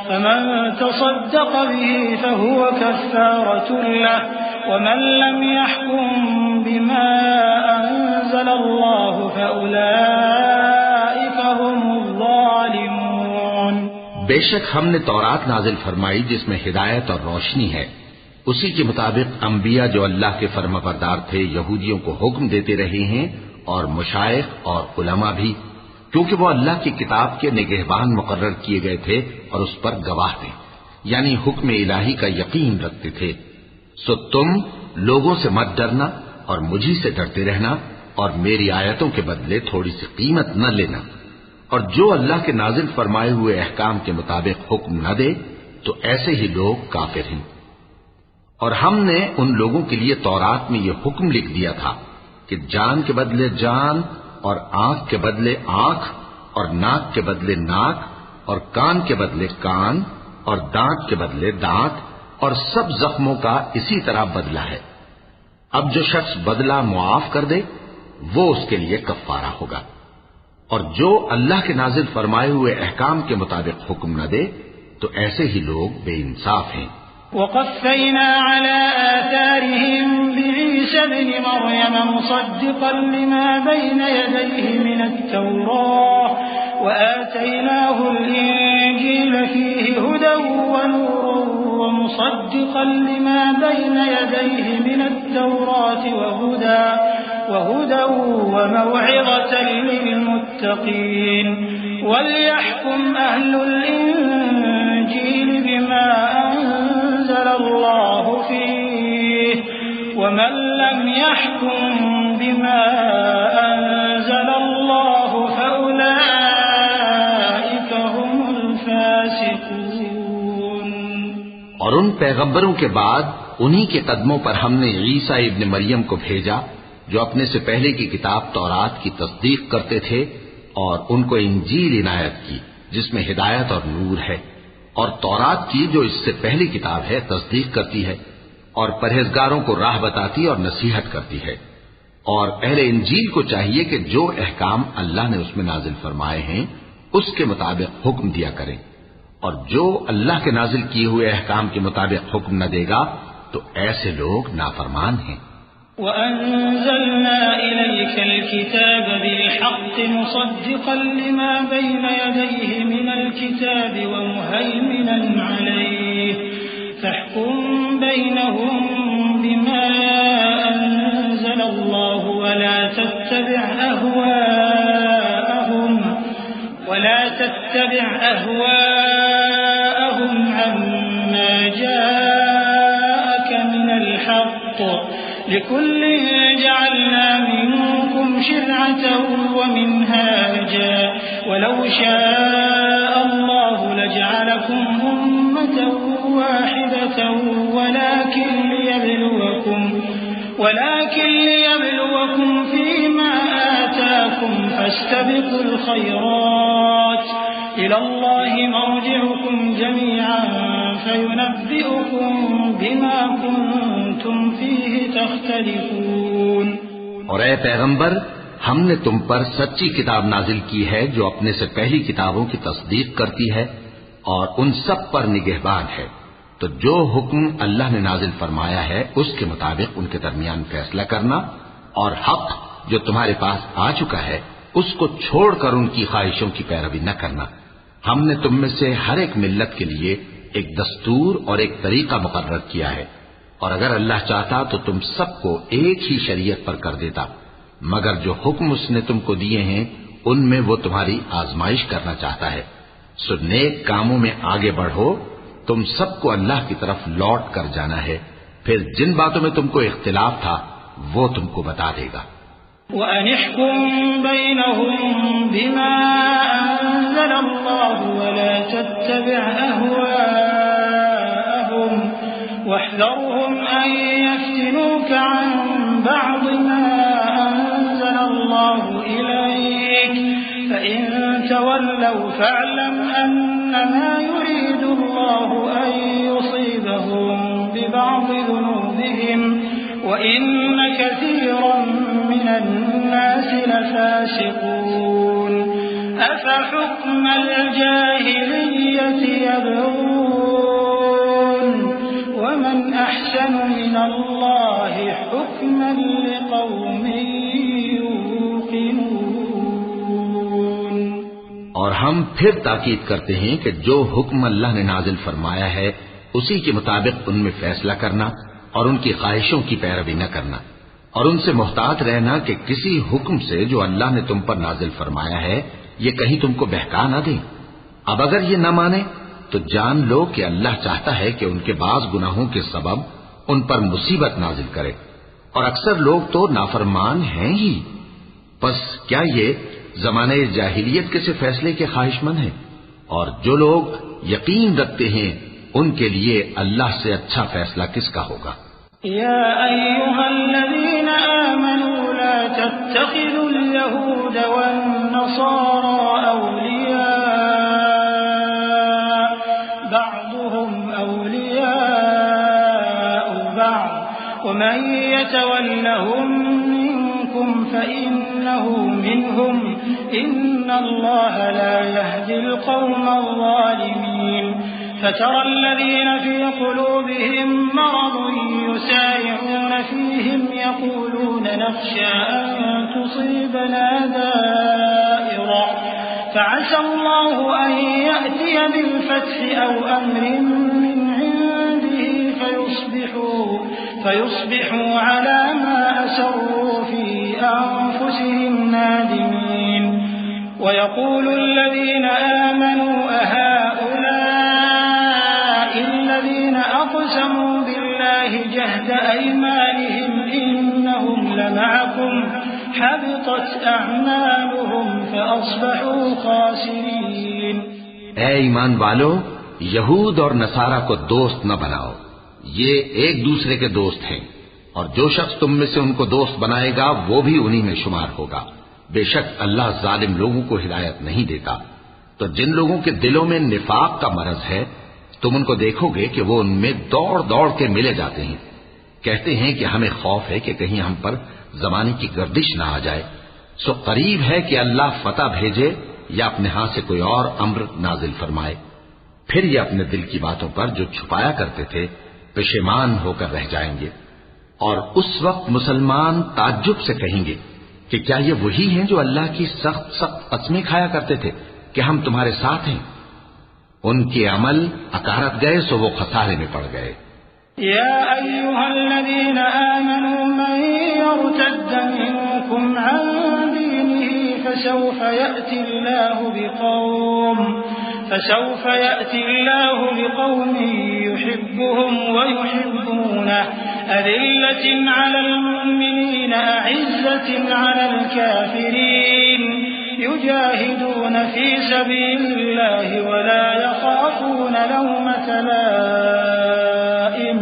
فمن تصدق به فهو كفارة له ومن لم يحكم بما أنزل الله فأولئك هم الظالمون. بے شک ہم نے تورات نازل فرمائی جس میں ہدایت اور روشنی ہے. اسی کے مطابق انبیاء جو اللہ کے فرمانبردار تھے یہودیوں کو حکم دیتے رہے ہیں اور مشائخ اور علماء بھی، کیونکہ وہ اللہ کی کتاب کے نگہبان مقرر کیے گئے تھے اور اس پر گواہ تھے، یعنی حکم الہی کا یقین رکھتے تھے. سو تم لوگوں سے مت ڈرنا اور مجھی سے ڈرتے رہنا اور میری آیتوں کے بدلے تھوڑی سی قیمت نہ لینا. اور جو اللہ کے نازل فرمائے ہوئے احکام کے مطابق حکم نہ دے تو ایسے ہی لوگ کافر ہیں. اور ہم نے ان لوگوں کے لیے تورات میں یہ حکم لکھ دیا تھا کہ جان کے بدلے جان اور آنکھ کے بدلے آنکھ اور ناک کے بدلے ناک اور کان کے بدلے کان اور دانت کے بدلے دانت اور سب زخموں کا اسی طرح بدلہ ہے. اب جو شخص بدلہ معاف کر دے وہ اس کے لیے کفارہ ہوگا. اور جو اللہ کے نازل فرمائے ہوئے احکام کے مطابق حکم نہ دے تو ایسے ہی لوگ بے انصاف ہیں. وقفينا على آثارهم بعيسى ابن مريم مصدقا لما بين يديه من التوراة وآتيناه الإنجيل فيه هدى ونور ومصدقا لما بين يديه من التوراة وهدى وموعظة للمتقين. وليحكم أهل الإنجيل بما أنزل الله فيه ومن لم يحكم بما أنزل الله اور ان پیغمبروں کے بعد انہی کے قدموں پر ہم نے عیسیٰ ابن مریم کو بھیجا جو اپنے سے پہلے کی کتاب تورات کی تصدیق کرتے تھے، اور ان کو انجیل عنایت کی جس میں ہدایت اور نور ہے، اور تورات کی جو اس سے پہلی کتاب ہے تصدیق کرتی ہے اور پرہیزگاروں کو راہ بتاتی اور نصیحت کرتی ہے۔ اور اہل انجیل کو چاہیے کہ جو احکام اللہ نے اس میں نازل فرمائے ہیں اس کے مطابق حکم دیا کریں، اور جو اللہ کے نازل کیے ہوئے احکام کے مطابق حکم نہ دے گا تو ایسے لوگ نافرمان ہیں۔ وَأَنزَلْنَا إِلَيْكَ الْكِتَابَ بِالْحَقِّ مُصَدِّقًا لِمَا بَيْنَ يَدَيْهِ مِنَ الْكِتَابِ وَمُهَيْمِنًا عَلَيْهِ فَاحْكُم بَيْنَهُم بِمَا أَنزَلَ اللَّهُ وَلَا تَتَّبِعْ أَهْوَاءَهُمْ عَمَّا جَاءَكَ مِنَ الْحَقِّ لِكُلٍّ جَعَلْنَا مِنكُمْ شِرْعَةً وَمِنْهَاجًا وَلَوْ شَاءَ اللَّهُ لَجَعَلَكُمْ أُمَّةً وَاحِدَةً ولكن ليبلوكم فيما آتاكم فاستبقوا الخيرات إلى الله مرجعكم جميعا فينبئكم بما كنتم فيه تختلفون۔ اور اے پیغمبر، ہم نے تم پر سچی کتاب نازل کی ہے جو اپنے سے پہلی کتابوں کی تصدیق کرتی ہے اور ان سب پر نگہبان ہے، تو جو حکم اللہ نے نازل فرمایا ہے اس کے مطابق ان کے درمیان فیصلہ کرنا، اور حق جو تمہارے پاس آ چکا ہے اس کو چھوڑ کر ان کی خواہشوں کی پیروی نہ کرنا۔ ہم نے تم میں سے ہر ایک ملت کے لیے ایک دستور اور ایک طریقہ مقرر کیا ہے، اور اگر اللہ چاہتا تو تم سب کو ایک ہی شریعت پر کر دیتا، مگر جو حکم اس نے تم کو دیے ہیں ان میں وہ تمہاری آزمائش کرنا چاہتا ہے۔ سو نیک کاموں میں آگے بڑھو، تم سب کو اللہ کی طرف لوٹ کر جانا ہے، پھر جن باتوں میں تم کو اختلاف تھا وہ تم کو بتا دے گا۔ وَأَنِ احْكُم بَيْنَهُم بِمَا أَنزَلَ اللَّهُ وَلَا تَتَّبِعْ أَهْوَاءَهُمْ وَاحْذَرْهُمْ أَن يَفْتِنُوكَ عَن بَعْضِ مَا أَنزَلَ اللَّهُ إِلَيْكَ فَإِن تَوَلَّوْا فَاعْلَمْ أَنَّمَا يُرِيدُ اللَّهُ أَن يُصِيبَهُم بِبَعْضِ ذُنُوبِهِمْ وَإِنَّ كَثِيرًا مِّنَ النَّاسِ لَفَاسِقُونَ أَفَحُكْمَ الْجَاهِلِيَّةِ يَبْغُونَ وَمَنْ أَحْسَنُ مِنَ اللَّهِ حُكْمًا لِقَوْمٍ يُوقِنُونَ۔ اور ہم پھر تاکید کرتے ہیں کہ جو حکم اللہ نے نازل فرمایا ہے اسی کے مطابق ان میں فیصلہ کرنا اور ان کی خواہشوں کی پیروی نہ کرنا، اور ان سے محتاط رہنا کہ کسی حکم سے جو اللہ نے تم پر نازل فرمایا ہے یہ کہیں تم کو بہکا نہ دیں۔ اب اگر یہ نہ مانے تو جان لو کہ اللہ چاہتا ہے کہ ان کے بعض گناہوں کے سبب ان پر مصیبت نازل کرے، اور اکثر لوگ تو نافرمان ہیں ہی۔ پس کیا یہ زمانے جاہلیت کے سے فیصلے کے خواہش مند ہیں؟ اور جو لوگ یقین رکھتے ہیں ان کے لیے اللہ سے اچھا فیصلہ کس کا ہوگا؟ یا ایھا الذین آمنوا لا تتخذوا اليهود والنصارى اولیاء بعضهم اولیاء بعض ومن يتولهم منكم فإنه منهم إن الله لا يهدي القوم الظالمين فترى الذين في قلوبهم مرض يسارعون فيهم يقولون نخشى أن تصيبنا دائرة فعسى الله أن يأتي بالفتح أو أمر من عنده فيصبحوا على ما أسروا في أنفسهم نادمين ويقول الذين آمنوا أهؤلاء الذين أقسموا بالله جهد أيمانهم إنهم لمعكم حبطت أعمالهم فأصبحوا خاسرين۔ اے ایمان والو، یہود اور نصارہ کو دوست نہ بناؤ، یہ ایک دوسرے کے دوست ہیں، اور جو شخص تم میں سے ان کو دوست بنائے گا وہ بھی انہی میں شمار ہوگا۔ بے شک اللہ ظالم لوگوں کو ہدایت نہیں دیتا۔ تو جن لوگوں کے دلوں میں نفاق کا مرض ہے تم ان کو دیکھو گے کہ وہ ان میں دوڑ دوڑ کے ملے جاتے ہیں، کہتے ہیں کہ ہمیں خوف ہے کہ کہیں ہم پر زمانے کی گردش نہ آ جائے، سو قریب ہے کہ اللہ فتح بھیجے یا اپنے ہاں سے کوئی اور امر نازل فرمائے، پھر یہ اپنے دل کی باتوں پر جو چھپایا کرتے تھے پشیمان ہو کر رہ جائیں گے۔ اور اس وقت مسلمان تعجب سے کہیں گے کہ کیا یہ وہی ہیں جو اللہ کی سخت سخت قسمیں کھایا کرتے تھے کہ ہم تمہارے ساتھ ہیں؟ ان کے عمل اکارت گئے سو وہ خسارے میں پڑ گئے۔ يا أيها الذين آمنوا من يرتد منكم عن دينه فسوف يأتي الله بقوم يحبهم ويحبونه أذلة على المؤمنين أعزة على الكافرين يجاهدون في سبيل الله ولا يخافون لومة لائم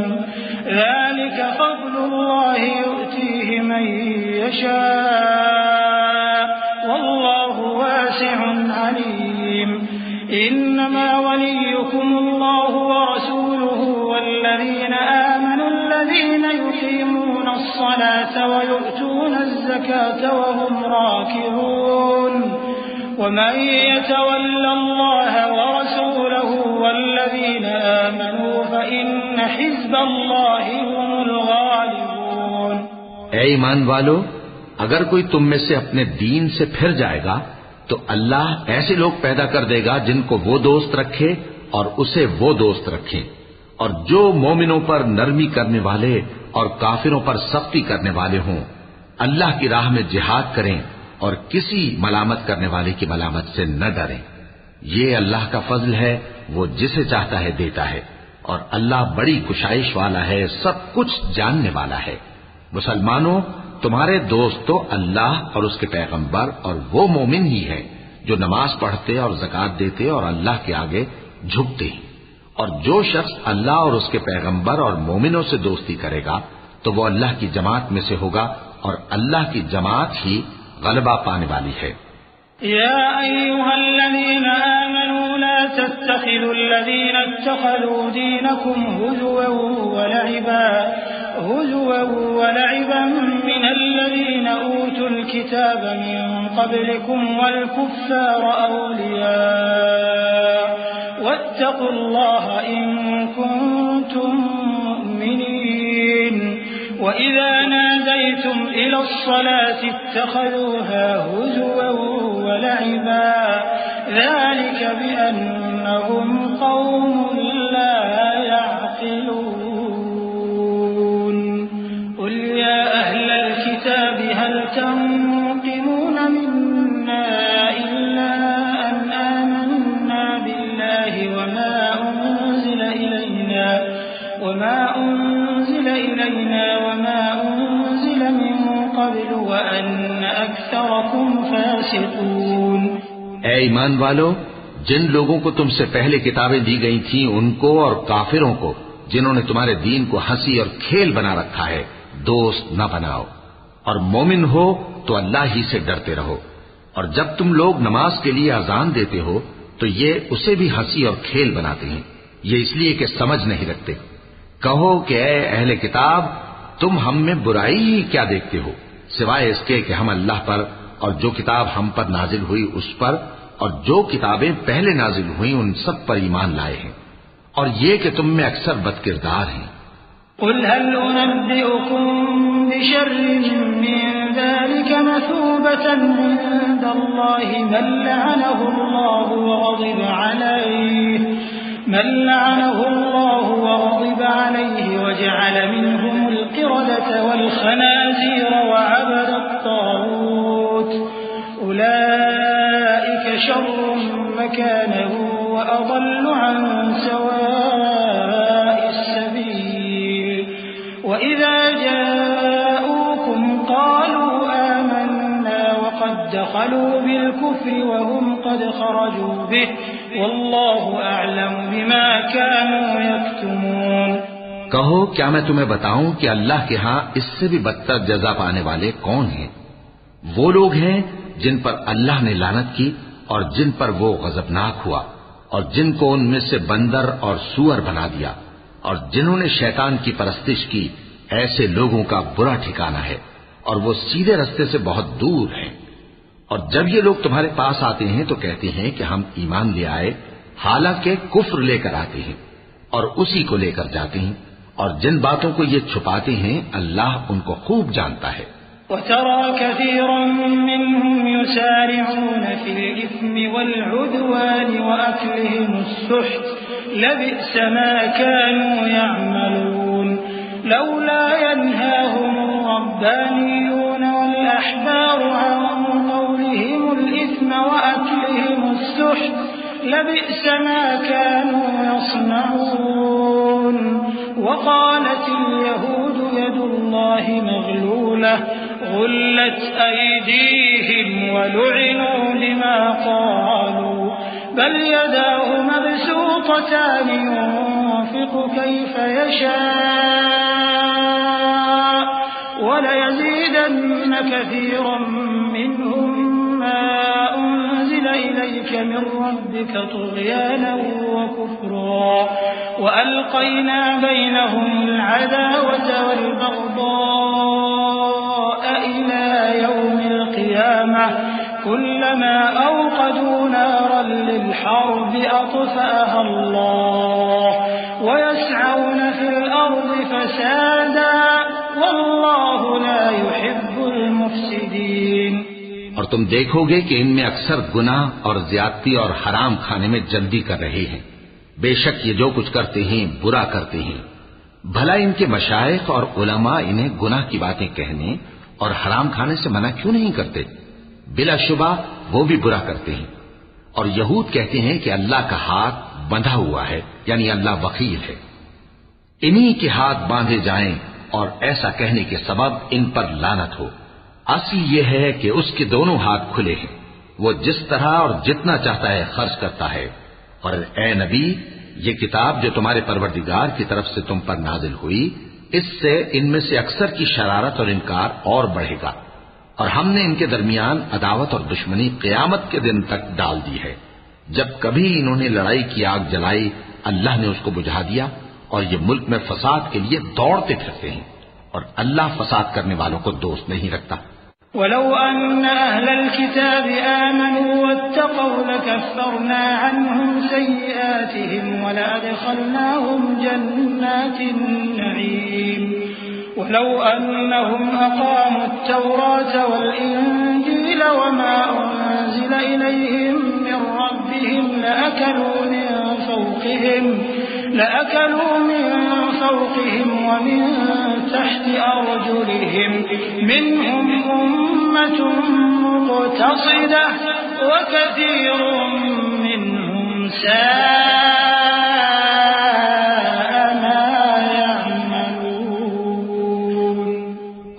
ذلك فضل الله يؤتيه من يشاء والله واسع عليم إنما وليكم الله ورسوله والذين آمنوا الذين يقيمون الصلاة ويؤتون الزكاة وهم راكعون ومن يتول الله ورسوله والذين آمنوا فإن حزب الله هم الغالبون۔ اے ایمان والو، اگر کوئی تم میں سے اپنے دین سے پھر جائے گا تو اللہ ایسے لوگ پیدا کر دے گا جن کو وہ دوست رکھے اور اسے وہ دوست رکھے، اور جو مومنوں پر نرمی کرنے والے اور کافروں پر سختی کرنے والے ہوں، اللہ کی راہ میں جہاد کریں اور کسی ملامت کرنے والے کی ملامت سے نہ ڈریں۔ یہ اللہ کا فضل ہے، وہ جسے چاہتا ہے دیتا ہے، اور اللہ بڑی کشائش والا ہے، سب کچھ جاننے والا ہے۔ مسلمانوں، تمہارے دوست تو اللہ اور اس کے پیغمبر اور وہ مومن ہی ہیں جو نماز پڑھتے اور زکات دیتے اور اللہ کے آگے جھکتے ہیں، اور جو شخص اللہ اور اس کے پیغمبر اور مومنوں سے دوستی کرے گا تو وہ اللہ کی جماعت میں سے ہوگا، اور اللہ کی جماعت ہی غلبہ پانے والی ہے۔ يا أيها الذين آمنوا لا تتخذوا الذين اتخذوا دينكم هزوا ولعبا من الذين أوتوا الكتاب من قبلكم والكفار أولياء واتقوا الله إن كنتم مؤمنين وإذا ناديتم إلى الصلاة اتخذوها هزوا ولعبا ذلك بأنهم قوم لا يعقلون قل يا أهل الكتاب هل تنقمون منا إلا أن آمنا بالله وما أنزل إلينا وما أنزل من قبل وأن أكثركم فاسقون۔ اے ایمان والو، جن لوگوں کو تم سے پہلے کتابیں دی گئی تھیں ان کو اور کافروں کو جنہوں نے تمہارے دین کو ہنسی اور کھیل بنا رکھا ہے دوست نہ بناؤ، اور مومن ہو تو اللہ ہی سے ڈرتے رہو، اور جب تم لوگ نماز کے لیے اذان دیتے ہو تو یہ اسے بھی ہنسی اور کھیل بناتے ہیں، یہ اس لیے کہ سمجھ نہیں رکھتے۔ کہو کہ اے اہل کتاب، تم ہم میں برائی ہی کیا دیکھتے ہو، سوائے اس کے کہ ہم اللہ پر اور جو کتاب ہم پر نازل ہوئی اس پر اور جو کتابیں پہلے نازل ہوئیں ان سب پر ایمان لائے ہیں، اور یہ کہ تم میں اکثر بد کردار ہیں۔ قل هل أنبئكم بشر من ذلك مثوبة عند الله من لعنه الله وغضب عليه وجعل منهم القردة والخنازير وعبد الطاغوت أولئك شر مكانا وأضل عن سواء السبيل وإذا جاءوكم قالوا آمنا وقد دخلوا بالكفر وهم قد خرجوا به والله أعلم أعلم بما كانوا يكتمون کہو کیا میں تمہیں بتاؤں کہ اللہ کے ہاں اس سے بھی بدتر جزا پانے والے کون ہیں؟ وہ لوگ ہیں جن پر اللہ نے لعنت کی اور جن پر وہ غضبناک ہوا، اور جن کو ان میں سے بندر اور سور بنا دیا، اور جنہوں نے شیطان کی پرستش کی، ایسے لوگوں کا برا ٹھکانہ ہے اور وہ سیدھے رستے سے بہت دور ہیں۔ اور جب یہ لوگ تمہارے پاس آتے ہیں تو کہتے ہیں کہ ہم ایمان لے آئے، حالانکہ کفر لے کر آتے ہیں اور اسی کو لے کر جاتے ہیں، اور جن باتوں کو یہ چھپاتے ہیں اللہ ان کو خوب جانتا ہے۔ وترى كثيرا منهم يسارعون في الإثم والعدوان وأكلهم السحت لبئس ما كانوا يعملون لولا ينهاهم الربانيون والأحبار عن قولهم الإثم وأكلهم السحت لبئس ما كانوا يصنعون وقالت اليهود يد الله مغلولة غلت أيديهم ولعنوا بما قالوا بل يداه مبسوطتان ينفق كيف يشاء وليزيدن كثيرا منهم ما أنزل إليك من ربك طغيانا وكفرا وألقينا بينهم العداوة والبغضاء إلى يوم القيامة كلما أوقدوا نارا للحرب أطفأها الله ويسعون في الأرض فسادا والله لا يحب المفسدين۔ اور تم دیکھو گے کہ ان میں اکثر گناہ اور زیادتی اور حرام کھانے میں جلدی کر رہے ہیں، بے شک یہ جو کچھ کرتے ہیں برا کرتے ہیں۔ بھلا ان کے مشائخ اور علماء انہیں گناہ کی باتیں کہنے اور حرام کھانے سے منع کیوں نہیں کرتے؟ بلا شبہ وہ بھی برا کرتے ہیں۔ اور یہود کہتے ہیں کہ اللہ کا ہاتھ بندھا ہوا ہے، یعنی اللہ وکیل ہے، انہی کے ہاتھ باندھے جائیں اور ایسا کہنے کے سبب ان پر لعنت ہو۔ اصل یہ ہے کہ اس کے دونوں ہاتھ کھلے ہیں، وہ جس طرح اور جتنا چاہتا ہے خرچ کرتا ہے۔ اور اے نبی، یہ کتاب جو تمہارے پروردگار کی طرف سے تم پر نازل ہوئی، اس سے ان میں سے اکثر کی شرارت اور انکار اور بڑھے گا، اور ہم نے ان کے درمیان عداوت اور دشمنی قیامت کے دن تک ڈال دی ہے۔ جب کبھی انہوں نے لڑائی کی آگ جلائی، اللہ نے اس کو بجھا دیا، اور یہ ملک میں فساد کے لیے دوڑتے پھرتے ہیں، اور اللہ فساد کرنے والوں کو دوست نہیں رکھتا۔ ولو أن أهل الكتاب آمنوا واتقوا لكفرنا عنهم سيئاتهم ولأدخلناهم جنات النعيم ولو أنهم أقاموا التوراة والإنجيل وما أنزل إليهم من ربهم لأكلوا من فوقهم ومن تحت أرجلهم منهم أمة مقتصدة وكثير منهم ساء ما يعملون۔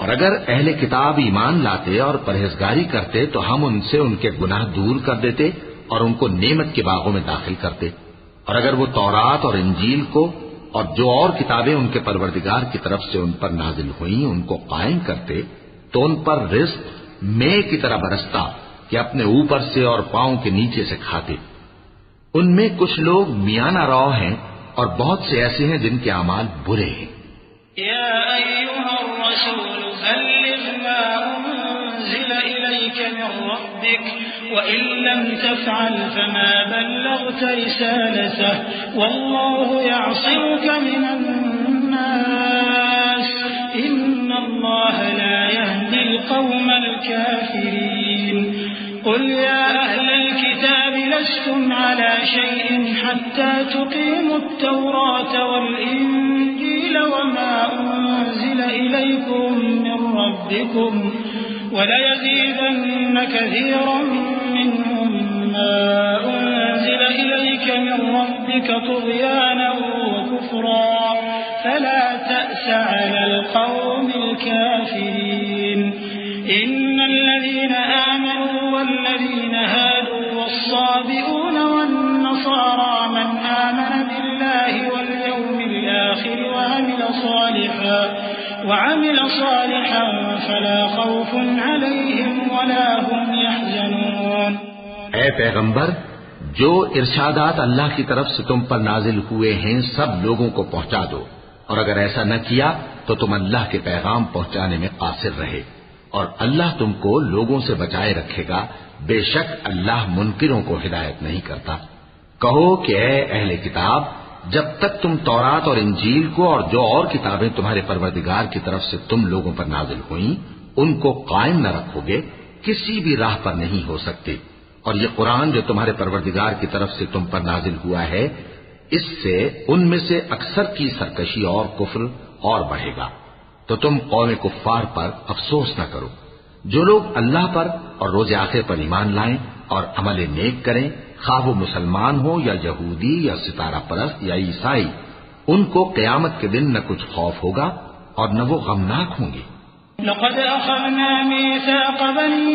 اور اگر اہل کتاب ایمان لاتے اور پرہیزگاری کرتے تو ہم ان سے ان کے گناہ دور کر دیتے اور ان کو نعمت کے باغوں میں داخل کرتے، اور اگر وہ تورات اور انجیل کو اور جو اور کتابیں ان کے پروردگار کی طرف سے ان پر نازل ہوئیں ان کو قائم کرتے تو ان پر رزق مے کی طرح برستا کہ اپنے اوپر سے اور پاؤں کے نیچے سے کھاتے۔ ان میں کچھ لوگ میانہ رو ہیں اور بہت سے ایسے ہیں جن کے اعمال برے ہیں۔ یا ایھا الرسول بلغ ما انزل الیک من ربک وإن لم تفعل فما بلغت رسالته والله يعصمك من الناس إن الله لا يهدي القوم الكافرين قل يا أهل الكتاب لستم على شيء حتى تقيموا التوراة والإنجيل وما أنزل إليكم من ربكم وليزيدن كثيرا منهم ما أنزل إليك من ربك طغيانا وكفرا فلا تأس على القوم الكافرين إن الذين آمنوا والذين هادوا والصابئون والنصارى من آمن وعمل صالحا فلا خوف عليهم ولا هم يحزنون۔ اے پیغمبر، جو ارشادات اللہ کی طرف سے تم پر نازل ہوئے ہیں سب لوگوں کو پہنچا دو، اور اگر ایسا نہ کیا تو تم اللہ کے پیغام پہنچانے میں قاصر رہے، اور اللہ تم کو لوگوں سے بچائے رکھے گا، بے شک اللہ منکروں کو ہدایت نہیں کرتا۔ کہو کہ اے اہل کتاب، جب تک تم تورات اور انجیل کو اور جو اور کتابیں تمہارے پروردگار کی طرف سے تم لوگوں پر نازل ہوئیں ان کو قائم نہ رکھو گے، کسی بھی راہ پر نہیں ہو سکتے۔ اور یہ قرآن جو تمہارے پروردگار کی طرف سے تم پر نازل ہوا ہے، اس سے ان میں سے اکثر کی سرکشی اور کفر اور بڑھے گا، تو تم قوم کفار پر افسوس نہ کرو۔ جو لوگ اللہ پر اور روز آخر پر ایمان لائیں اور عمل نیک کریں، خواہ وہ مسلمان ہو یا یہودی یا ستارہ پرست یا عیسائی، ان کو قیامت کے دن نہ کچھ خوف ہوگا اور نہ وہ غمناک ہوں گے۔ لقد أخذنا ميثاق بني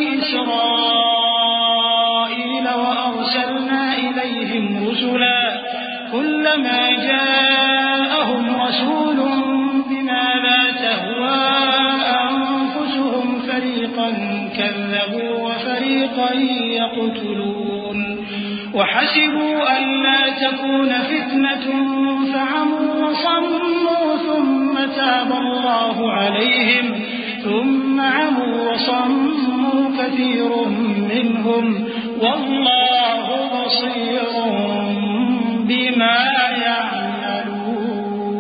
إسرائيل وأرسلنا إليهم رسلا كلما جاءهم رسول بما لا تهوى أنفسهم فريقا كذبوا وفريقا يقتلون وحسبوا ألا تكون فتنة فعموا وصموا ثم تاب الله عليهم ثم عموا وصموا كثير منهم والله بصير بما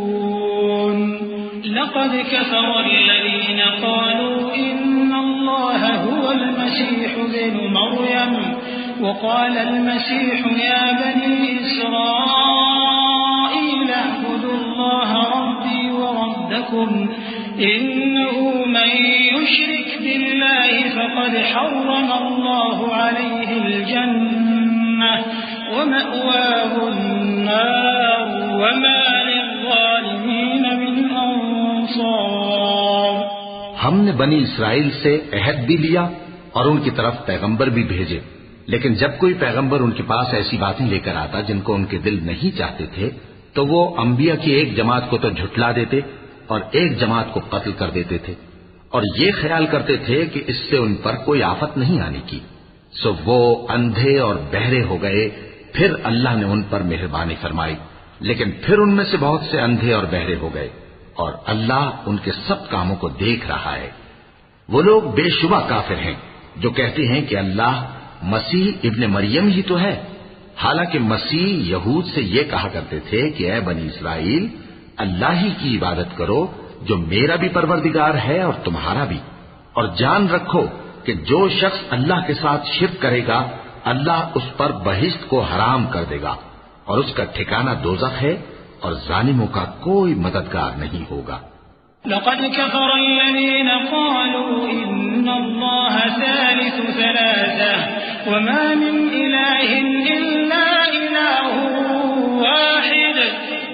يعملون۔ لقد كفر الذين قالوا إن الله هو المسيح ابن مريم وقال المسيح يا بني إسرائيل اعبدوا الله ربي وربكم إنه من يشرك بالله فقد حرم الله عليه الجنة ومأواه النار وما للظالمين من أنصار۔ ہم نے بنی اسرائیل سے عہد بھی لیا اور ان کی طرف پیغمبر بھی بھیجے، لیکن جب کوئی پیغمبر ان کے پاس ایسی باتیں لے کر آتا جن کو ان کے دل نہیں چاہتے تھے تو وہ انبیاء کی ایک جماعت کو تو جھٹلا دیتے اور ایک جماعت کو قتل کر دیتے تھے، اور یہ خیال کرتے تھے کہ اس سے ان پر کوئی آفت نہیں آنے کی، سو وہ اندھے اور بہرے ہو گئے۔ پھر اللہ نے ان پر مہربانی فرمائی، لیکن پھر ان میں سے بہت سے اندھے اور بہرے ہو گئے، اور اللہ ان کے سب کاموں کو دیکھ رہا ہے۔ وہ لوگ بے شبہ کافر ہیں جو کہتے ہیں کہ اللہ مسیح ابن مریم ہی تو ہے، حالانکہ مسیح یہود سے یہ کہا کرتے تھے کہ اے بنی اسرائیل، اللہ ہی کی عبادت کرو جو میرا بھی پروردگار ہے اور تمہارا بھی، اور جان رکھو کہ جو شخص اللہ کے ساتھ شرک کرے گا اللہ اس پر بہشت کو حرام کر دے گا، اور اس کا ٹھکانہ دوزخ ہے، اور ظالموں کا کوئی مددگار نہیں ہوگا۔ لقد كفر الذين قالوا إن الله ثالث ثلاثة وما من إله إلا إله واحد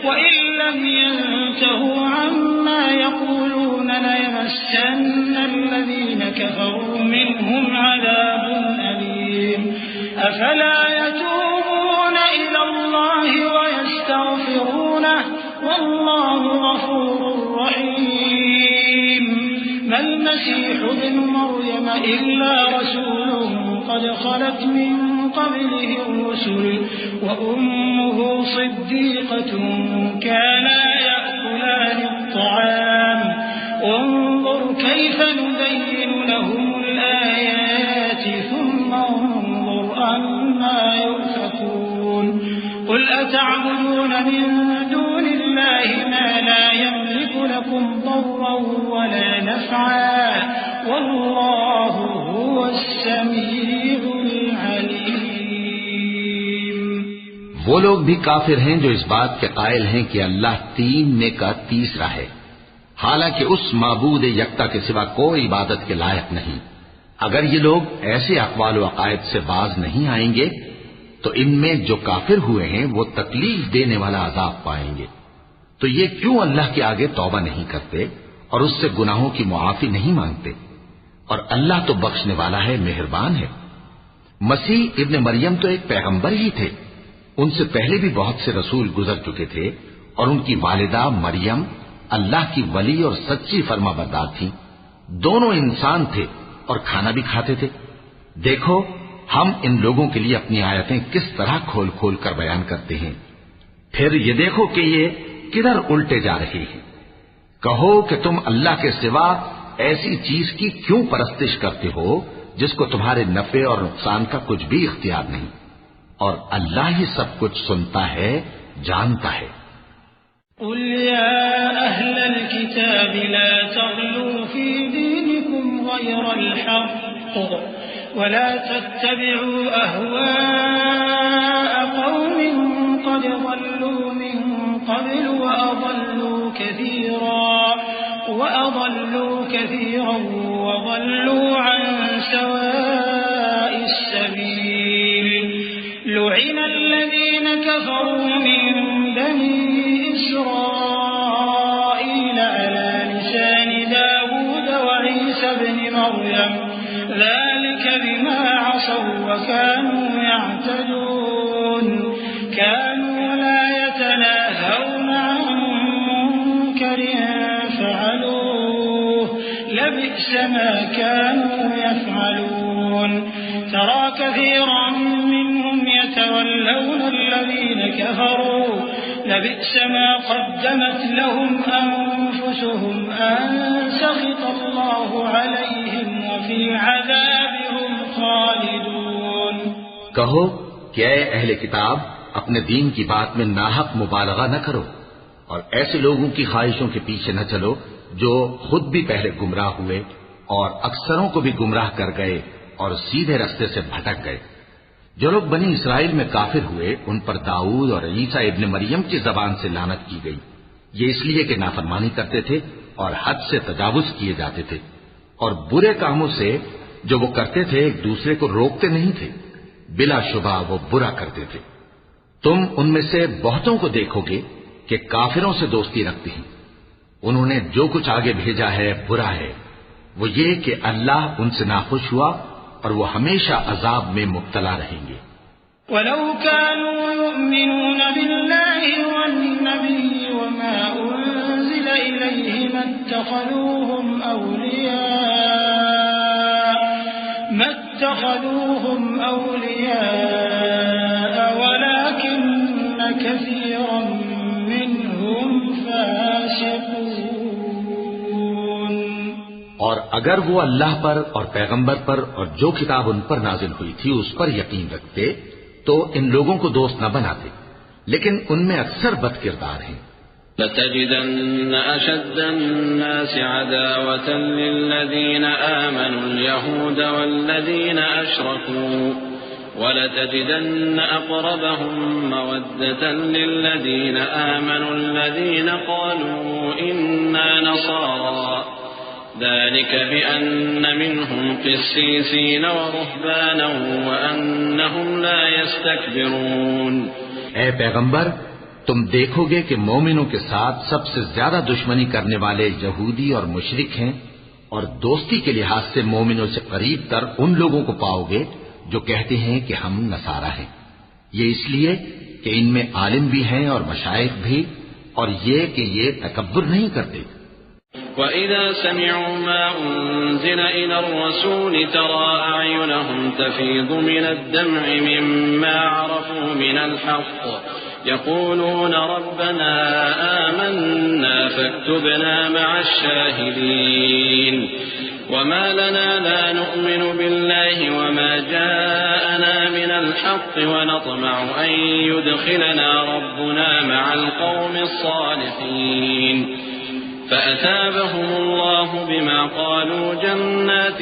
وإن لم ينتهوا عما يقولون ليمسن الذين كفروا منهم عذاب أليم أفلا يتوبون إلى الله ويستغفرونه والله غفور رحيم۔ ما المسيح ابن مريم إلا رسول قد خلت من قبله الرسل وأمه صديقة كانا يأكلان الطعام انظر كيف نبين لهم الآيات ثم انظر أنا يؤفكون۔ قل أتعبدون من دون الله ما لا يملك لكم ضرا ولا نفعا والله هو السميع العليم۔ وہ لوگ بھی کافر ہیں جو اس بات کے قائل ہیں کہ اللہ تین میں کا تیسرا ہے، حالانکہ اس معبود یکتا کے سوا کوئی عبادت کے لائق نہیں۔ اگر یہ لوگ ایسے اقوال و عقائد سے باز نہیں آئیں گے تو ان میں جو کافر ہوئے ہیں وہ تکلیف دینے والا عذاب پائیں گے۔ تو یہ کیوں اللہ کے آگے توبہ نہیں کرتے اور اس سے گناہوں کی معافی نہیں مانگتے؟ اور اللہ تو بخشنے والا ہے، مہربان ہے۔ مسیح ابن مریم تو ایک پیغمبر ہی تھے، ان سے پہلے بھی بہت سے رسول گزر چکے تھے، اور ان کی والدہ مریم اللہ کی ولی اور سچی فرما بردار تھیں، دونوں انسان تھے اور کھانا بھی کھاتے تھے۔ دیکھو ہم ان لوگوں کے لیے اپنی آیتیں کس طرح کھول کھول کر بیان کرتے ہیں، پھر یہ دیکھو کہ یہ کدھر الٹے جا رہے ہیں۔ کہو کہ تم اللہ کے سوا ایسی چیز کی کیوں پرستش کرتے ہو جس کو تمہارے نفع اور نقصان کا کچھ بھی اختیار نہیں، اور اللہ ہی سب کچھ سنتا ہے، جانتا ہے۔ قل يا أهل الكتاب لا تغلوا في دينكم غير الحق ولا تتبعوا أهواء قوم قد ضلوا من قبل وأضلوا كثيرا وضلوا عن سواء السبيل لعن الذين كفروا من بني إسرائيل على لسان داود وعيسى بن مريم ذلك بما عصوا وكانوا يعتدون كانوا لا يتناهون عن منكر فعلوه لبئس ما كانوا يفعلون ترى كثيرا منهم يتولون الذين كفروا لبئس ما قدمت لهم أنفسهم أن سخط الله عليهم وفي عذابهم خالدون۔ کہو کہ اے اہل کتاب اپنے دین کی بات میں ناحق مبالغہ نہ کرو اور ایسے لوگوں کی خواہشوں کے پیچھے نہ چلو جو خود بھی پہلے گمراہ ہوئے اور اکثروں کو بھی گمراہ کر گئے اور سیدھے رستے سے بھٹک گئے۔ جو لوگ بنی اسرائیل میں کافر ہوئے ان پر داؤد اور عیسیٰ ابن مریم کی زبان سے لعنت کی گئی، یہ اس لیے کہ نافرمانی کرتے تھے اور حد سے تجاوز کیے جاتے تھے، اور برے کاموں سے جو وہ کرتے تھے ایک دوسرے کو روکتے نہیں تھے، بلا شبہ وہ برا کرتے تھے۔ تم ان میں سے بہتوں کو دیکھو گے کہ کافروں سے دوستی رکھتے ہیں، انہوں نے جو کچھ آگے بھیجا ہے برا ہے، وہ یہ کہ اللہ ان سے ناخوش ہوا اور وہ ہمیشہ عذاب میں مبتلا رہیں گے۔ وَلَوْ كَانُوا يُؤْمِنُونَ بِاللَّهِ وَالنَّبِيِّ وَمَا أُنزِلَ إِلَيْهِ مَا اتَّخَذُوهُمْ أَوْلِيَاءَ وَلَكِنَّ كَثِيرًا مِّنْهُمْ فَاسِقُونَ۔ اور اگر وہ اللہ پر اور پیغمبر پر اور جو کتاب ان پر نازل ہوئی تھی اس پر یقین رکھتے تو ان لوگوں کو دوست نہ بناتے، لیکن ان میں اکثر بد کردار ہیں۔ لَتَجِدَنَّ أَشَدَّ النَّاسِ عَدَاوَةً لِلَّذِينَ آمَنُوا الْيَهُودَ وَالَّذِينَ أَشْرَكُوا وَلَتَجِدَنَّ أَقْرَبَهُم مَّوَدَّةً لِلَّذِينَ آمَنُوا الَّذِينَ قَالُوا إِنَّا نَصَارَىٰ ذلك بأن منهم قسيسين ورهبانا وأنهم لا يستكبرون۔ اے پیغمبر تم دیکھو گے کہ مومنوں کے ساتھ سب سے زیادہ دشمنی کرنے والے یہودی اور مشرک ہیں، اور دوستی کے لحاظ سے مومنوں سے قریب تر ان لوگوں کو پاؤ گے جو کہتے ہیں کہ ہم نصارہ ہیں، یہ اس لیے کہ ان میں عالم بھی ہیں اور مشائخ بھی، اور یہ کہ یہ تکبر نہیں کرتے۔ وَإِذَا سَمِعُوا مَا أُنزِلَ إِلَى الرَّسُولِ تَرَىٰ أَعْيُنَهُمْ تَفِيضُ مِنَ الدَّمْعِ مِمَّا عَرَفُوا مِنَ الْحَقِّ يَقُولُونَ رَبَّنَا آمَنَّا فَاكْتُبْنَا مَعَ الشَّاهِدِينَ وَمَا لَنَا لَا نُؤْمِنُ بِاللَّهِ وَمَا جَاءَنَا مِنَ الْحَقِّ وَنَطْمَعُ أَن يُدْخِلَنَا رَبُّنَا مَعَ الْقَوْمِ الصَّالِحِينَ فأثابهم الله بما قالوا جنات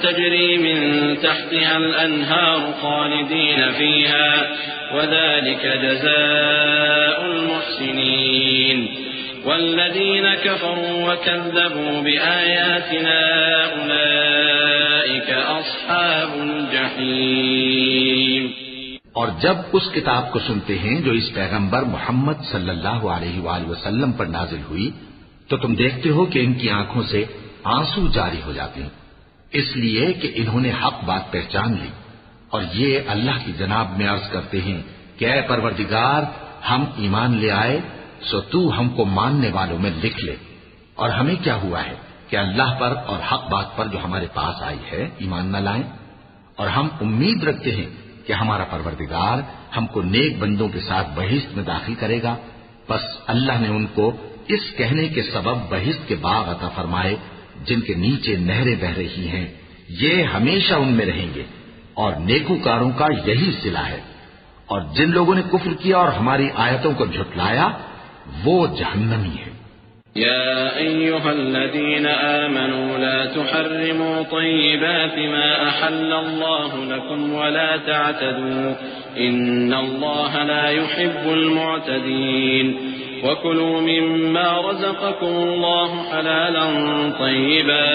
تجري من تحتها الأنهار خالدين فيها وذلك جزاء المحسنين والذين كفروا وكذبوا بآياتنا أولئك أصحاب الجحيم۔ اور جب اس کتاب کو سنتے ہیں جو اس پیغمبر محمد صلی اللہ علیہ وآلہ وسلم پر نازل ہوئی تو تم دیکھتے ہو کہ ان کی آنکھوں سے آنسو جاری ہو جاتے ہیں، اس لیے کہ انہوں نے حق بات پہچان لی، اور یہ اللہ کی جناب میں عرض کرتے ہیں کہ اے پروردگار ہم ایمان لے آئے سو تو ہم کو ماننے والوں میں لکھ لے۔ اور ہمیں کیا ہوا ہے کہ اللہ پر اور حق بات پر جو ہمارے پاس آئی ہے ایمان نہ لائیں، اور ہم امید رکھتے ہیں کہ ہمارا پروردگار ہم کو نیک بندوں کے ساتھ بہشت میں داخل کرے گا۔ بس اللہ نے ان کو اس کہنے کے سبب بہشت کے باغ عطا فرمائے جن کے نیچے نہریں بہ رہی ہیں، یہ ہمیشہ ان میں رہیں گے، اور نیکوکاروں کا یہی صلہ ہے۔ اور جن لوگوں نے کفر کیا اور ہماری آیتوں کو جھٹلایا وہ جہنمی ہے۔ يا أيها الذين آمنوا لا تحرموا طيبات ما أحل الله لكم ولا تعتدوا إن الله لا يحب المعتدين وكلوا مما رزقكم الله حلالا طيبا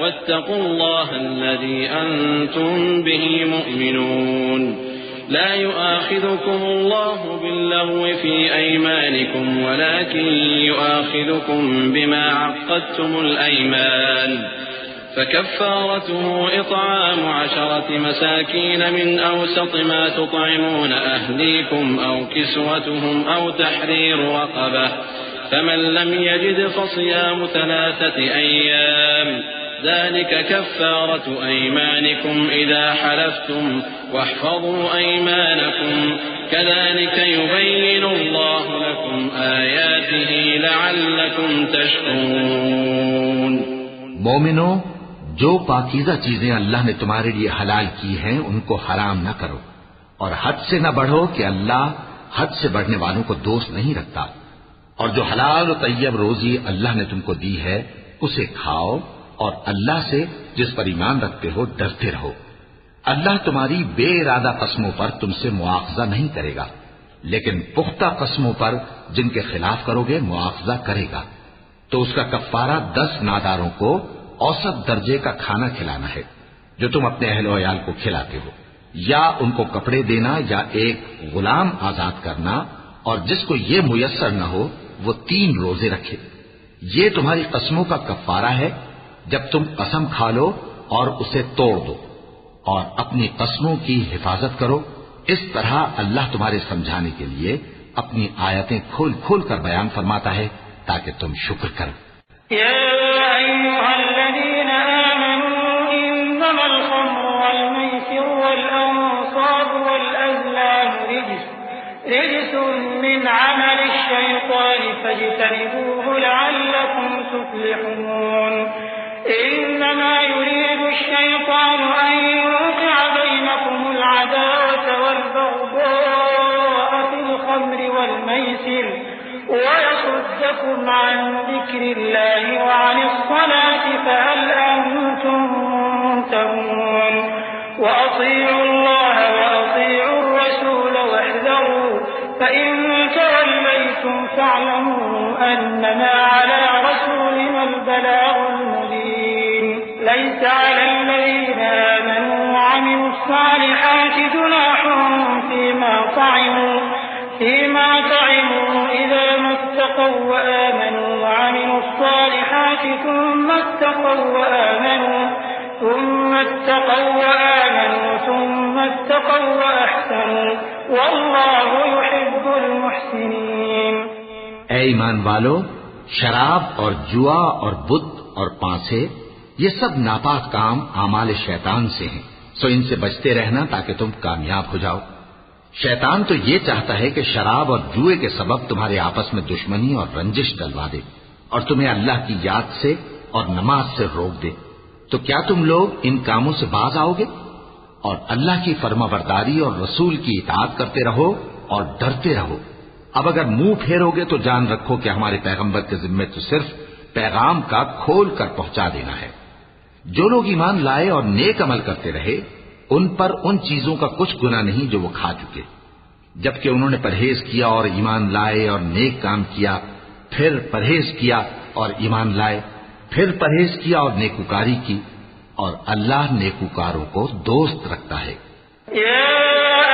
واتقوا الله الذي أنتم به مؤمنون لا يؤاخذكم الله باللغو في أيمانكم ولكن يؤاخذكم بما عقدتم الأيمان فكفارته إطعام 10 مساكين من أوسط ما تطعمون أهليكم أو كسوتهم أو تحرير رقبة فمن لم يجد فصيام 3 أيام ذلك كفارة أيمانكم إذا حلفتم واحفظوا أيمانكم كذلك يبين الله لكم آياته لعلكم تشكرون۔ مومنو، جو پاکیزہ چیزیں اللہ نے تمہارے لیے حلال کی ہیں ان کو حرام نہ کرو، اور حد سے نہ بڑھو کہ اللہ حد سے بڑھنے والوں کو دوست نہیں رکھتا، اور جو حلال و طیب روزی اللہ نے تم کو دی ہے اسے کھاؤ، اور اللہ سے جس پر ایمان رکھتے ہو ڈرتے رہو۔ اللہ تمہاری بے ارادہ قسموں پر تم سے مواخذہ نہیں کرے گا، لیکن پختہ قسموں پر جن کے خلاف کرو گے مواخذہ کرے گا۔ تو اس کا کفارہ 10 ناداروں کو اوسط درجے کا کھانا کھلانا ہے جو تم اپنے اہل و عیال کو کھلاتے ہو، یا ان کو کپڑے دینا یا ایک غلام آزاد کرنا، اور جس کو یہ میسر نہ ہو وہ 3 روزے رکھے۔ یہ تمہاری قسموں کا کفارہ ہے جب تم قسم کھا لو اور اسے توڑ دو، اور اپنی قسموں کی حفاظت کرو۔ اس طرح اللہ تمہارے سمجھانے کے لیے اپنی آیتیں کھول کھول کر بیان فرماتا ہے تاکہ تم شکر کرو۔ يا أيها الذين آمنوا إنما الخمر والميسر والأنصاب والأزلام رجس من عمل الشيطان فاجتنبوه لعلكم تفلحون إنما يريد الشيطان أن يوقع بينكم العداوة والبغضاء في الخمر والميسر ويصدكم عن ذكر الله وعن الصلاة فهل أنتم منتهون وأطيعوا الله وأطيعوا الرسول واحذروا فإن توليتم فاعلموا أنما على رسولنا البلاغ المبين ليس على الذين آمنوا وعملوا الصالحات جناح فيما طعموا إذا ما اتقوا وآمنوا وعملوا الصالحات ثم اتقوا وأحسنوا والله يحب المحسنين۔ اے ایمان والو، شراب اور جوا اور بت اور پانسے یہ سب ناپاک کام اعمال شیطان سے ہیں، سو ان سے بچتے رہنا تاکہ تم کامیاب ہو جاؤ۔ شیطان تو یہ چاہتا ہے کہ شراب اور جوئے کے سبب تمہارے آپس میں دشمنی اور رنجش ڈلوا دے، اور تمہیں اللہ کی یاد سے اور نماز سے روک دے۔ تو کیا تم لوگ ان کاموں سے باز آؤ گے؟ اور اللہ کی فرما برداری اور رسول کی اطاعت کرتے رہو اور ڈرتے رہو۔ اب اگر منہ پھیرو گے تو جان رکھو کہ ہمارے پیغمبر کے ذمے تو صرف پیغام کا کھول کر پہنچا دینا ہے۔ جو لوگ ایمان لائے اور نیک عمل کرتے رہے ان پر ان چیزوں کا کچھ گناہ نہیں جو وہ کھا چکے، جبکہ انہوں نے پرہیز کیا اور ایمان لائے اور نیک کام کیا، پھر پرہیز کیا اور ایمان لائے، پھر پرہیز کیا اور نیکوکاری کی، اور اللہ نیکوکاروں کو دوست رکھتا ہے۔ يا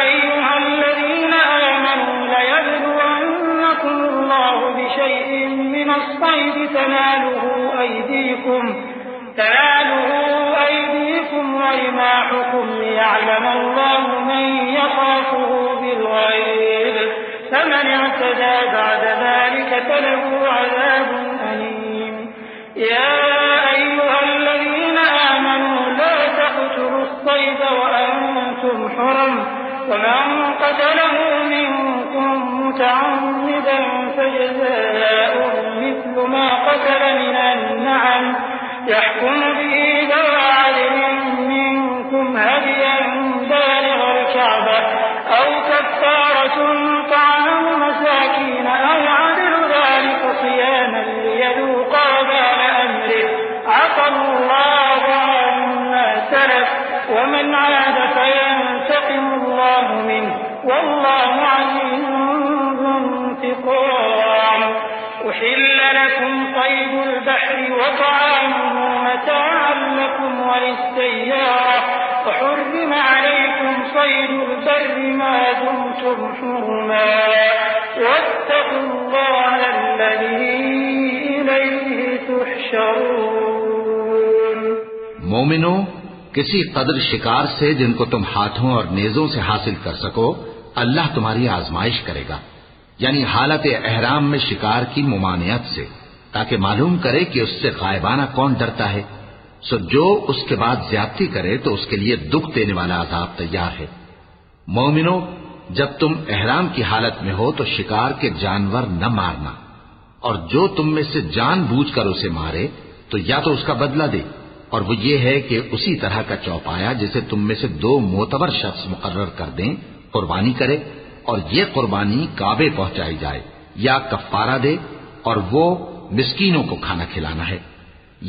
أيها الذين آمنوا ليبلونكم الله بشيء من الصيد تناله أيديكم ورماحكم ليعلم الله من يخافه بالغيب فمن اعتدى بعد ذلك له عذاب أليم. يا أيها الذين آمنوا لا تقتلوا الصيد وأنتم حرم، ومن قتله منكم متعمدا فجزاء مثل ما قتل من النعم يحكم به ذوى عدل منكم هديا بالغ الكعبة أو كفارة طعام مساكين أو عدل ذلك صياما ليذوقا وبال أمره عفى الله عما سلف ومن عاد فينتقم الله منه والله عزيز ذو انتقام. أحل لكم صيد البحر وطعامه متاعا لكم وللسيارة، وحرم عليكم صيد البر ما دمتم حرما، واتقوا الله الذي إليه تحشرون. مومنو، کسی قدر شکار سے جن کو تم ہاتھوں اور نیزوں سے حاصل کر سکو اللہ تمہاری آزمائش کرے گا، یعنی حالت احرام میں شکار کی ممانعت سے، تاکہ معلوم کرے کہ اس سے غائبانہ کون ڈرتا ہے. سو جو اس کے بعد زیادتی کرے تو اس کے لیے دکھ دینے والا عذاب تیار ہے. مومنو، جب تم احرام کی حالت میں ہو تو شکار کے جانور نہ مارنا، اور جو تم میں سے جان بوجھ کر اسے مارے تو یا تو اس کا بدلہ دے، اور وہ یہ ہے کہ اسی طرح کا چوپایا جسے تم میں سے 2 معتبر شخص مقرر کر دیں قربانی کرے، اور یہ قربانی کعبے پہنچائی جائے، یا کفارہ دے اور وہ مسکینوں کو کھانا کھلانا ہے،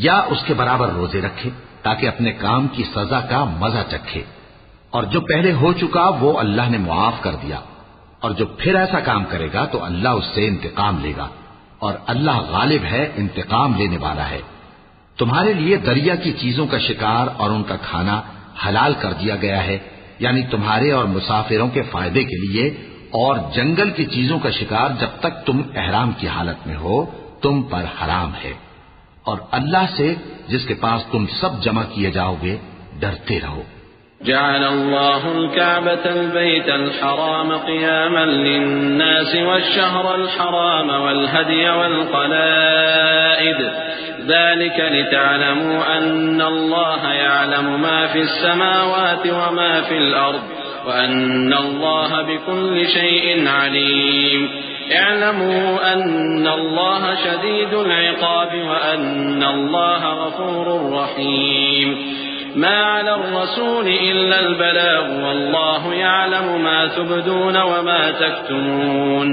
یا اس کے برابر روزے رکھے تاکہ اپنے کام کی سزا کا مزہ چکھے. اور جو پہلے ہو چکا وہ اللہ نے معاف کر دیا، اور جو پھر ایسا کام کرے گا تو اللہ اس سے انتقام لے گا، اور اللہ غالب ہے، انتقام لینے والا ہے. تمہارے لیے دریا کی چیزوں کا شکار اور ان کا کھانا حلال کر دیا گیا ہے، یعنی تمہارے اور مسافروں کے فائدے کے لیے، اور جنگل کی چیزوں کا شکار جب تک تم احرام کی حالت میں ہو تم پر حرام ہے. اور اللہ سے جس کے پاس تم سب جمع کیے جاؤ گے ڈرتے رہو. جعل الله الكعبة البيت الحرام قياما للناس والشهر الحرام والهدي والقلائد ذلك لتعلموا أن الله يعلم ما في السماوات وما في الأرض وأن الله بكل شيء عليم. اعلموا أن الله شديد العقاب وأن الله غفور رحيم. ما على الرسول إلا البلاغ والله يعلم ما تبدون وما تكتمون.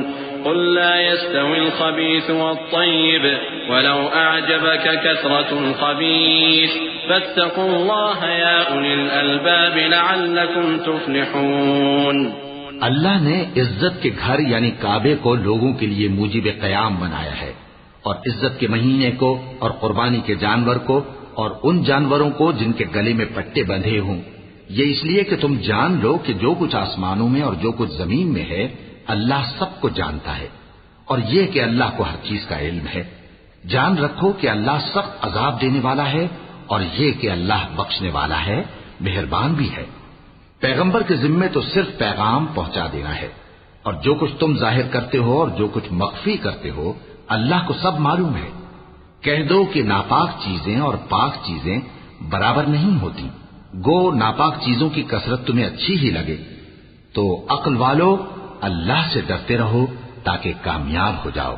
قل لا يستوي الخبيث والطيب ولو أعجبك كثرة الخبيث فاتقوا الله يا أولي الألباب لعلكم تفلحون. اللہ نے عزت کے گھر یعنی کعبے کو لوگوں کے لیے موجب قیام بنایا ہے، اور عزت کے مہینے کو اور قربانی کے جانور کو اور ان جانوروں کو جن کے گلے میں پٹے بندھے ہوں، یہ اس لیے کہ تم جان لو کہ جو کچھ آسمانوں میں اور جو کچھ زمین میں ہے اللہ سب کو جانتا ہے، اور یہ کہ اللہ کو ہر چیز کا علم ہے. جان رکھو کہ اللہ سخت عذاب دینے والا ہے، اور یہ کہ اللہ بخشنے والا ہے، مہربان بھی ہے. پیغمبر کے ذمے تو صرف پیغام پہنچا دینا ہے، اور جو کچھ تم ظاہر کرتے ہو اور جو کچھ مخفی کرتے ہو اللہ کو سب معلوم ہے. کہہ دو کہ ناپاک چیزیں اور پاک چیزیں برابر نہیں ہوتی، گو ناپاک چیزوں کی کثرت تمہیں اچھی ہی لگے. تو عقل والو اللہ سے ڈرتے رہو تاکہ کامیاب ہو جاؤ.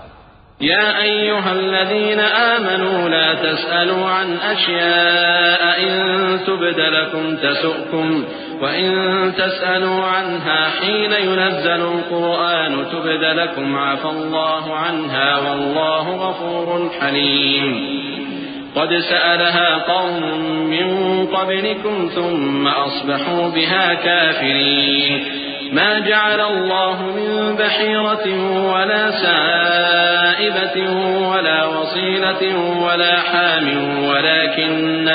يا أيها الذين آمنوا لا تسألوا عن أشياء إن تبد لكم تسؤكم وإن تسألوا عنها حين ينزل القرآن تبد لكم عفى الله عنها والله غفور حليم. قد سألها قوم من قبلكم ثم أصبحوا بها كافرين. ما جعل الله من بحيرة ولا سائبة ولا وصيلة ولا حام ولكن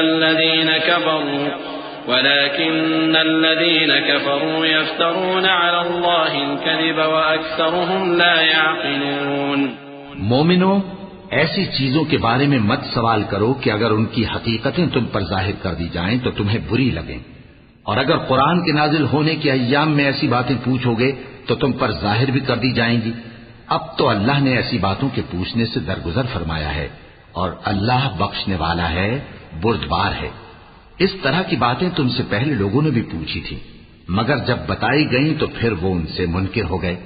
الذين كفروا يفترون على الله الكذب وأكثرهم لا يعقلون. مومنو، ایسی چیزوں کے بارے میں مت سوال کرو کہ اگر ان کی حقیقتیں تم پر ظاہر کر دی جائیں تو تمہیں بری لگیں، اور اگر قرآن کے نازل ہونے کے ایام میں ایسی باتیں پوچھو گے تو تم پر ظاہر بھی کر دی جائیں گی. اب تو اللہ نے ایسی باتوں کے پوچھنے سے درگزر فرمایا ہے، اور اللہ بخشنے والا ہے، بردبار ہے۔ اس طرح کی باتیں تم سے پہلے لوگوں نے بھی پوچھی تھی، مگر جب بتائی گئیں تو پھر وہ ان سے منکر ہو گئے۔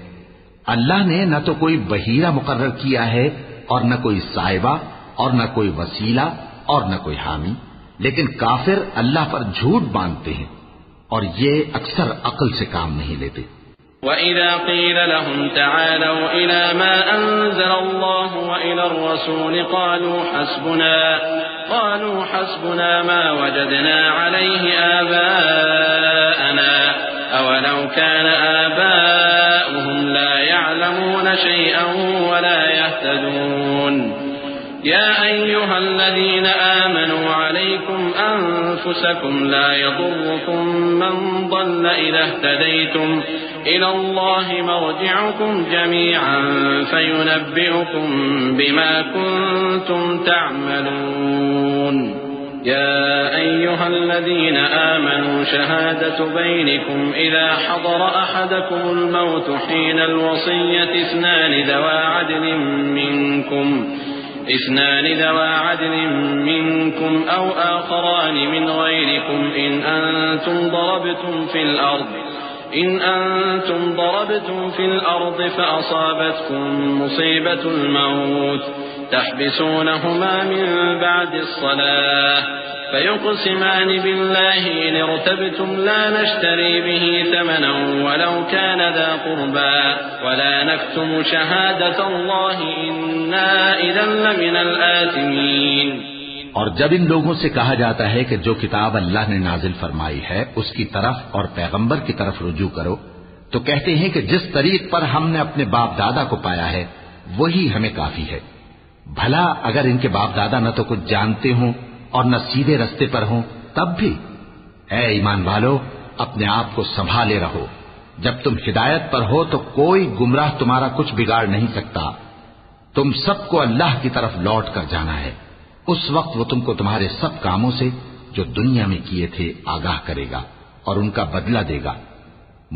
اللہ نے نہ تو کوئی بحیرہ مقرر کیا ہے، اور نہ کوئی صاحبہ، اور نہ کوئی وسیلہ، اور نہ کوئی حامی، لیکن کافر اللہ پر جھوٹ باندھتے ہیں، اور یہ اکثر عقل سے کام نہیں لیتے۔ وَإِذَا قِيلَ لَهُمْ تَعَالَوْا إِلَى مَا أَنزَلَ اللَّهُ وَإِلَى الرَّسُولِ قَالُوا حَسْبُنَا مَا وَجَدْنَا عَلَيْهِ آبَاءَنَا أَوَلَوْ كَانَ آبَاؤُهُمْ لَا يَعْلَمُونَ شَيْئًا وَلَا يَهْتَدُونَ يَا أَيُّهَا الَّذِينَ آمَنُوا عَلَيْكُمْ أَنفُسَكُمْ لَا يَضُرُّكُم مَّن ضَلَّ إِذَا اهْتَدَيْتُمْ إِلَى اللَّهِ مَرْجِعُكُمْ جَمِيعًا فَيُنَبِّئُكُم بِمَا كُنتُمْ تَعْمَلُونَ يَا أَيُّهَا الَّذِينَ آمَنُوا شَهَادَةُ بَيْنِكُمْ إِذَا حَضَرَ أَحَدَكُمُ الْمَوْتُ حِينَ الْوَصِيَّةِ اثْنَانِ ذَوَا عَدْلٍ مِّنكُمْ أَوْ آخَرَانِ مِنْ غَيْرِكُمْ إِنْ أَنتُمْ ضَرَبْتُمْ فِي الْأَرْضِ فَأَصَابَتْكُم مُّصِيبَةُ الْمَوْتِ تَحْبِسُونَهُمَا مِن بَعْدِ الصَّلَاةِ فَيُقْسِمَانِ بِاللَّهِ إِنِ ارْتَبْتُمْ لَا نَشْتَرِي بِهِ ثَمَنًا وَلَوْ كَانَ ذَا قُرْبَىٰ وَلَا نَكْتُمُ شَهَادَةَ اللَّهِ إِنَّا إِذًا لَّمِنَ الْآثِمِينَ۔ اور جب ان لوگوں سے کہا جاتا ہے کہ جو کتاب اللہ نے نازل فرمائی ہے اس کی طرف اور پیغمبر کی طرف رجوع کرو، تو کہتے ہیں کہ جس طریق پر ہم نے اپنے باپ دادا کو پایا ہے وہی ہمیں کافی ہے۔ بھلا اگر ان کے باپ دادا نہ تو کچھ جانتے ہوں اور نہ سیدھے رستے پر ہوں تب بھی؟ اے ایمان والو، اپنے آپ کو سنبھالے رہو، جب تم ہدایت پر ہو تو کوئی گمراہ تمہارا کچھ بگاڑ نہیں سکتا۔ تم سب کو اللہ کی طرف لوٹ کر جانا ہے، اس وقت وہ تم کو تمہارے سب کاموں سے جو دنیا میں کیے تھے آگاہ کرے گا اور ان کا بدلہ دے گا۔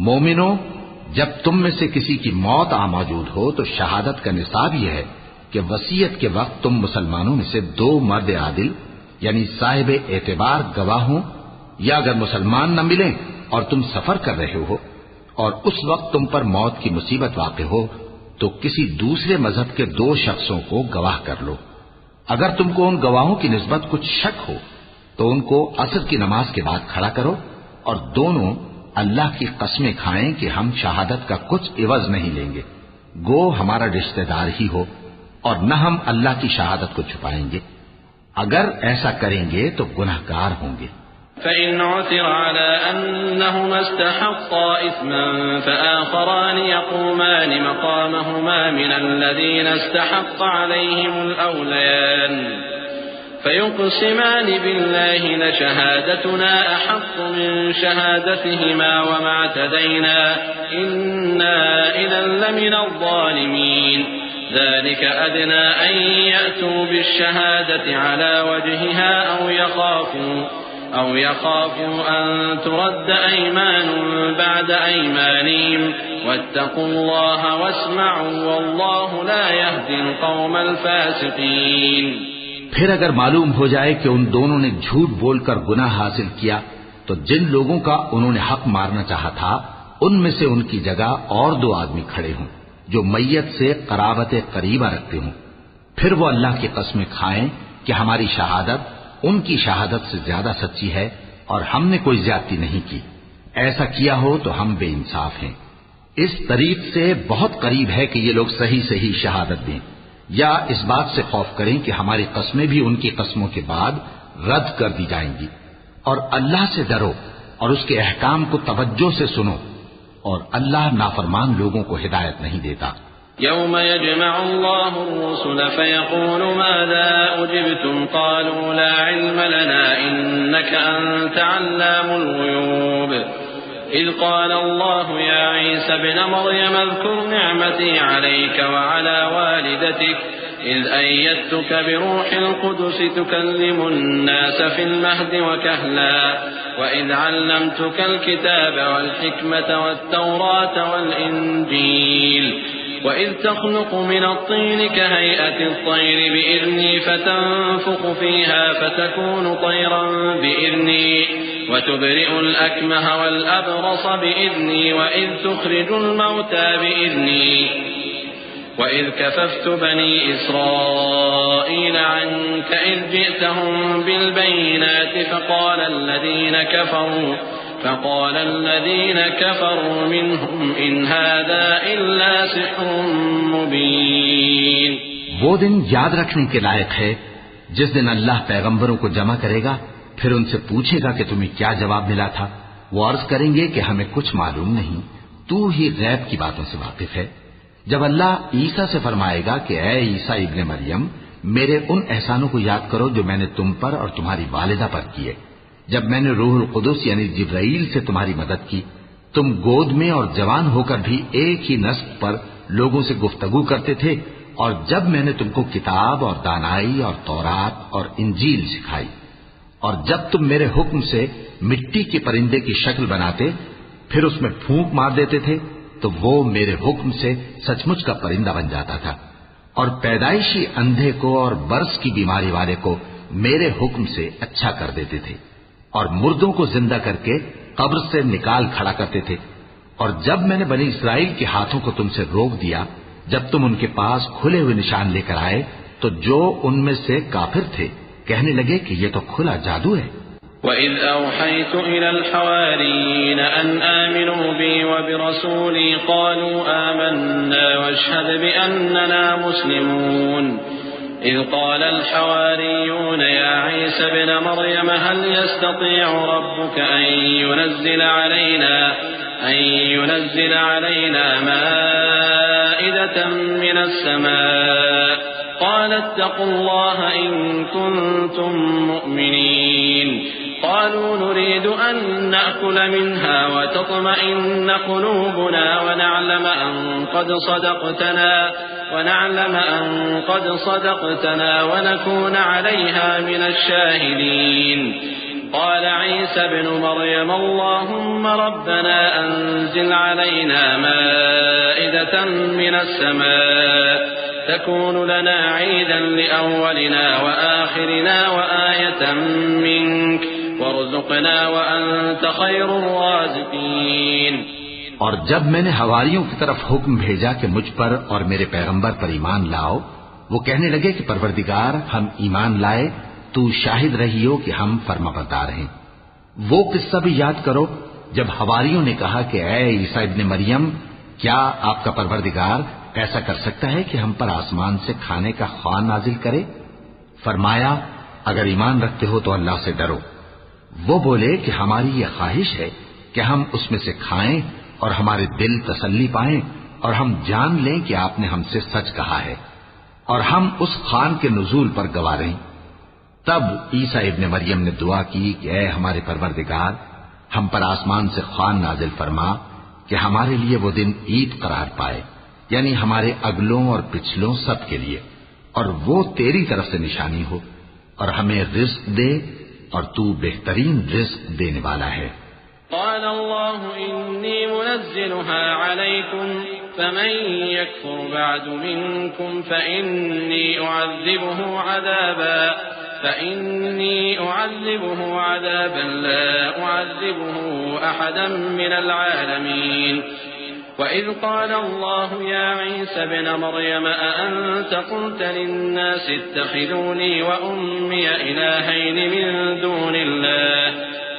مومنو، جب تم میں سے کسی کی موت آ موجود ہو تو شہادت کا نصاب یہ ہے کہ وصیت کے وقت تم مسلمانوں میں سے 2 مرد عادل یعنی صاحب اعتبار گواہ ہوں، یا اگر مسلمان نہ ملیں اور تم سفر کر رہے ہو اور اس وقت تم پر موت کی مصیبت واقع ہو تو کسی دوسرے مذہب کے 2 شخصوں کو گواہ کر لو۔ اگر تم کو ان گواہوں کی نسبت کچھ شک ہو تو ان کو عصر کی نماز کے بعد کھڑا کرو اور دونوں اللہ کی قسمیں کھائیں کہ ہم شہادت کا کچھ عوض نہیں لیں گے، گو ہمارا رشتہ دار ہی ہو، اور نہ ہم اللہ کی شہادت کو چھپائیں گے۔ اگر ایسا کریں گے تو گناہگار ہوں گے۔ فَإِنْ عُثِرَ عَلَىٰ أَنَّهُمَا اسْتَحَقَّا إِثْمًا فَآخَرَانِ يَقُومَانِ مَقَامَهُمَا مِنَ الَّذِينَ اسْتَحَقَّ عَلَيْهِمُ الْأَوْلَيَانِ فَيُقْسِمَانِ بِاللَّهِ لَشَهَادَتُنَا أَحَقُّ مِن شَهَادَتِهِمَا وَمَا اعْتَدَيْنَا إِنَّا إِذًا لَّمِنَ الظَّالِمِينَ ذلك أدنى أن يأتوا بالشهادة على وجهها أو يخافوا أن ترد أيمان بعد أيمانهم واتقوا الله واسمعوا والله لا يهدي القوم الفاسقين۔ پھر اگر معلوم ہو جائے کہ ان دونوں نے جھوٹ بول کر گناہ حاصل کیا تو جن لوگوں کا انہوں نے حق مارنا چاہا تھا ان میں سے ان کی جگہ اور 2 آدمی کھڑے ہوں جو میت سے قرابت قریبہ رکھتے ہوں، پھر وہ اللہ کی قسمیں کھائیں کہ ہماری شہادت ان کی شہادت سے زیادہ سچی ہے اور ہم نے کوئی زیادتی نہیں کی۔ ایسا کیا ہو تو ہم بے انصاف ہیں۔ اس طریق سے بہت قریب ہے کہ یہ لوگ صحیح شہادت دیں، یا اس بات سے خوف کریں کہ ہماری قسمیں بھی ان کی قسموں کے بعد رد کر دی جائیں گی۔ اور اللہ سے ڈرو اور اس کے احکام کو توجہ سے سنو، اور اللہ نافرمان لوگوں کو ہدایت نہیں دیتا۔ يوم يجمع الله الرسل فيقول ماذا أجبتم قالوا لا علم لنا إنك أنت علام الغيوب إذ قال الله يا عيسى ابن مريم اذكر نعمتي عليك وعلى والدتك إذ أيدتك بروح القدس تكلم الناس في المهد وكهلا وإذ علمتك الكتاب والحكمة والتوراة والإنجيل وإذ تخلق من الطين كهيئة الطير بإذني فتنفخ فيها فتكون طيرا بإذني وتبرئ الأكمه والأبرص بإذني وإذ تخرج الموتى بإذني وإذ كففت بني إسرائيل عنك إذ جئتهم بالبينات فقال الذين كفروا منهم إن هذا إلا سحر مبين. وہ دن یاد رکھنے کے لائق ہے جس دن اللہ پیغمبروں کو جمع کرے گا، پھر ان سے پوچھے گا کہ تمہیں کیا جواب ملا تھا. وہ عرض کریں گے کہ ہمیں کچھ معلوم نہیں، تو ہی غیب کی باتوں سے واقف ہے. جب اللہ عیسیٰ سے فرمائے گا کہ اے عیسیٰ ابن مریم، میرے ان احسانوں کو یاد کرو جو میں نے تم پر اور تمہاری والدہ پر کیے. جب میں نے روح القدس یعنی جبرائیل سے تمہاری مدد کی، تم گود میں اور جوان ہو کر بھی ایک ہی نسق پر لوگوں سے گفتگو کرتے تھے، اور جب میں نے تم کو کتاب اور دانائی اور تورات اور انجیل سکھائی، اور جب تم میرے حکم سے مٹی کے پرندے کی شکل بناتے پھر اس میں پھونک مار دیتے تھے تو وہ میرے حکم سے سچ مچ کا پرندہ بن جاتا تھا، اور پیدائشی اندھے کو اور برس کی بیماری والے کو میرے حکم سے اچھا کر دیتے تھے، اور مردوں کو زندہ کر کے قبر سے نکال کھڑا کرتے تھے. اور جب میں نے بنی اسرائیل کے ہاتھوں کو تم سے روک دیا، جب تم ان کے پاس کھلے ہوئے نشان لے کر آئے تو جو ان میں سے کافر تھے کہنے لگے کہ یہ تو کھلا جادو ہے. وَإِذْ أَوْحَيْتُ إِلَى الْحَوَارِيِّينَ أَنْ آمِنُوا بِي وَبِرَسُولِي قَالُوا آمَنَّا وَاشْهَدْ بِأَنَّنَا مُسْلِمُونَ. إِذْ قَالَ الْحَوَارِيُّونَ يَا عِيسَى ابْنَ مَرْيَمَ هَلْ يَسْتَطِيعُ رَبُّكَ أن ينزل علينا مائدة من السماء قال اتقوا الله إن كنتم مؤمنين. قالوا نريد أن نأكل منها وتطمئن قلوبنا ونعلم أن قد صدقتنا ونكون عليها من الشاهدين. قال عيسى ابن مريم اللهم ربنا أنزل علينا مائدة من السماء تكون لنا عيدا لأولنا وآخرنا وآية منك وارزقنا وأنت خير الرازقين. اور جب میں نے حواریوں کی طرف حکم بھیجا کہ مجھ پر اور میرے پیغمبر پر ایمان لاؤ، وہ کہنے لگے کہ پروردگار ہم ایمان لائے، تو شاہد رہی ہو کہ ہم فرمانبردار ہیں. وہ قصہ بھی یاد کرو جب حواریوں نے کہا کہ اے عیسیٰ ابن مریم، کیا آپ کا پروردگار ایسا کر سکتا ہے کہ ہم پر آسمان سے کھانے کا خوان نازل کرے؟ فرمایا اگر ایمان رکھتے ہو تو اللہ سے ڈرو. وہ بولے کہ ہماری یہ خواہش ہے کہ ہم اس میں سے کھائیں اور ہمارے دل تسلی پائیں اور ہم جان لیں کہ آپ نے ہم سے سچ کہا ہے اور ہم اس خوان کے نزول پر گواہ رہیں. تب عیسیٰ ابن مریم نے دعا کی کہ اے ہمارے پروردگار، ہم پر آسمان سے خوان نازل فرما کہ ہمارے لیے وہ دن عید قرار پائے، یعنی ہمارے اگلوں اور پچھلوں سب کے لیے، اور وہ تیری طرف سے نشانی ہو، اور ہمیں رزق دے اور تو بہترین رزق دینے والا ہے. قال الله إني منزلها عليكم فمن يكفر بعد منكم فإني أعذبه عذابا لا أعذبه أحدا من العالمين. وإذ قال الله يا عيسى ابن مريم أأنت قلت للناس اتخذوني وأمي إلهين من دون الله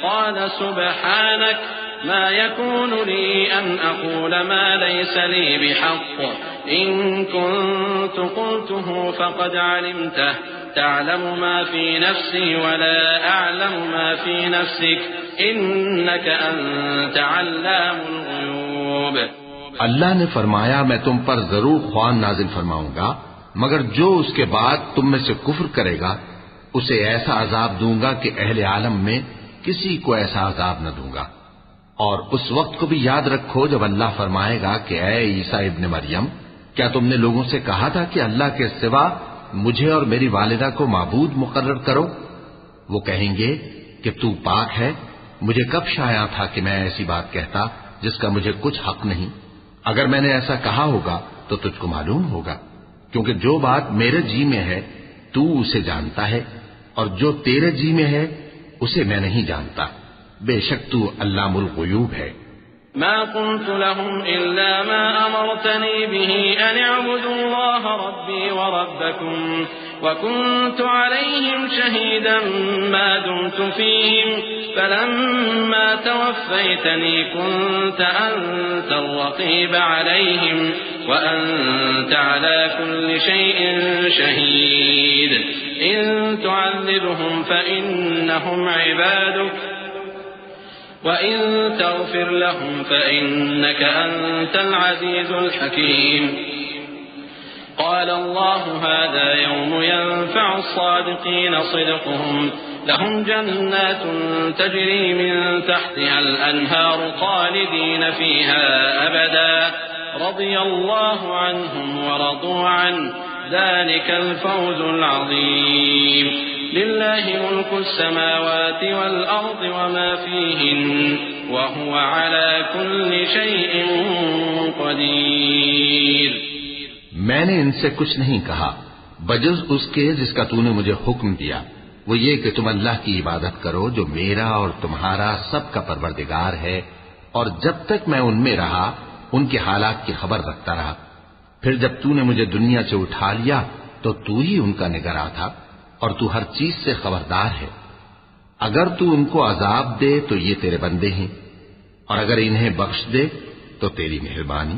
قال سبحانك ما يكون لي أن أقول ما ليس لي بحق إن كنت قلته فقد علمته تعلم ما في نفسي ولا أعلم ما في نفسك إنك أنت علام الغيوب. اللہ نے فرمایا میں تم پر ضرور خوان نازل فرماؤں گا، مگر جو اس کے بعد تم میں سے کفر کرے گا اسے ایسا عذاب دوں گا کہ اہل عالم میں کسی کو ایسا عذاب نہ دوں گا. اور اس وقت کو بھی یاد رکھو جب اللہ فرمائے گا کہ اے عیسیٰ ابن مریم، کیا تم نے لوگوں سے کہا تھا کہ اللہ کے سوا مجھے اور میری والدہ کو معبود مقرر کرو؟ وہ کہیں گے کہ تو پاک ہے، مجھے کب شایع تھا کہ میں ایسی بات کہتا جس کا مجھے کچھ حق نہیں. اگر میں نے ایسا کہا ہوگا تو تجھ کو معلوم ہوگا، کیونکہ جو بات میرے جی میں ہے تو اسے جانتا ہے، اور جو تیرے جی میں ہے اسے میں نہیں جانتا، بے شک تو علام الغیوب ہے۔ ما قلت لهم إلا ما أمرتني به أن اعبدوا الله ربي وربكم وكنت عليهم شهيدا ما دمت فيهم فلما توفيتني كنت أنت الرقيب عليهم وأنت على كل شيء شهيد إن تعذبهم فإنهم عبادك وإن تغفر لهم فإنك أنت العزيز الحكيم قال الله هذا يوم ينفع الصادقين صدقهم لهم جنات تجري من تحتها الأنهار خالدين فيها أبدا رضي الله عنهم ورضوا عنه ذلك الفوز العظيم لله ملك السماوات والأرض وما فيهن وهو على كل شيء قدير۔ میں نے ان سے کچھ نہیں کہا بجز اس کے جس کا تو نے مجھے حکم دیا، وہ یہ کہ تم اللہ کی عبادت کرو جو میرا اور تمہارا سب کا پروردگار ہے، اور جب تک میں ان میں رہا ان کے حالات کی خبر رکھتا رہا۔ پھر جب تو نے مجھے دنیا سے اٹھا لیا تو تو ہی ان کا نگراں تھا، اور تو ہر چیز سے خبردار ہے۔ اگر تو ان کو عذاب دے تو یہ تیرے بندے ہیں، اور اگر انہیں بخش دے تو تیری مہربانی،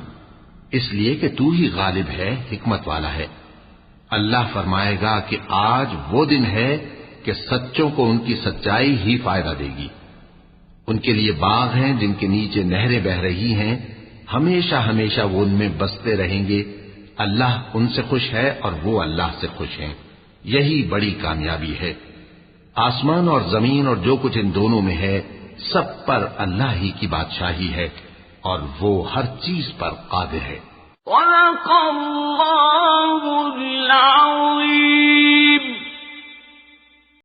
اس لیے کہ تو ہی غالب ہے، حکمت والا ہے۔ اللہ فرمائے گا کہ آج وہ دن ہے کہ سچوں کو ان کی سچائی ہی فائدہ دے گی۔ ان کے لیے باغ ہیں جن کے نیچے نہریں بہ رہی ہیں، ہمیشہ ہمیشہ وہ ان میں بستے رہیں گے۔ اللہ ان سے خوش ہے اور وہ اللہ سے خوش ہیں، یہی بڑی کامیابی ہے۔ آسمان اور زمین اور جو کچھ ان دونوں میں ہے سب پر اللہ ہی کی بادشاہی ہے، اور وہ ہر چیز پر قادر ہے۔ صدق اللہ العظیم۔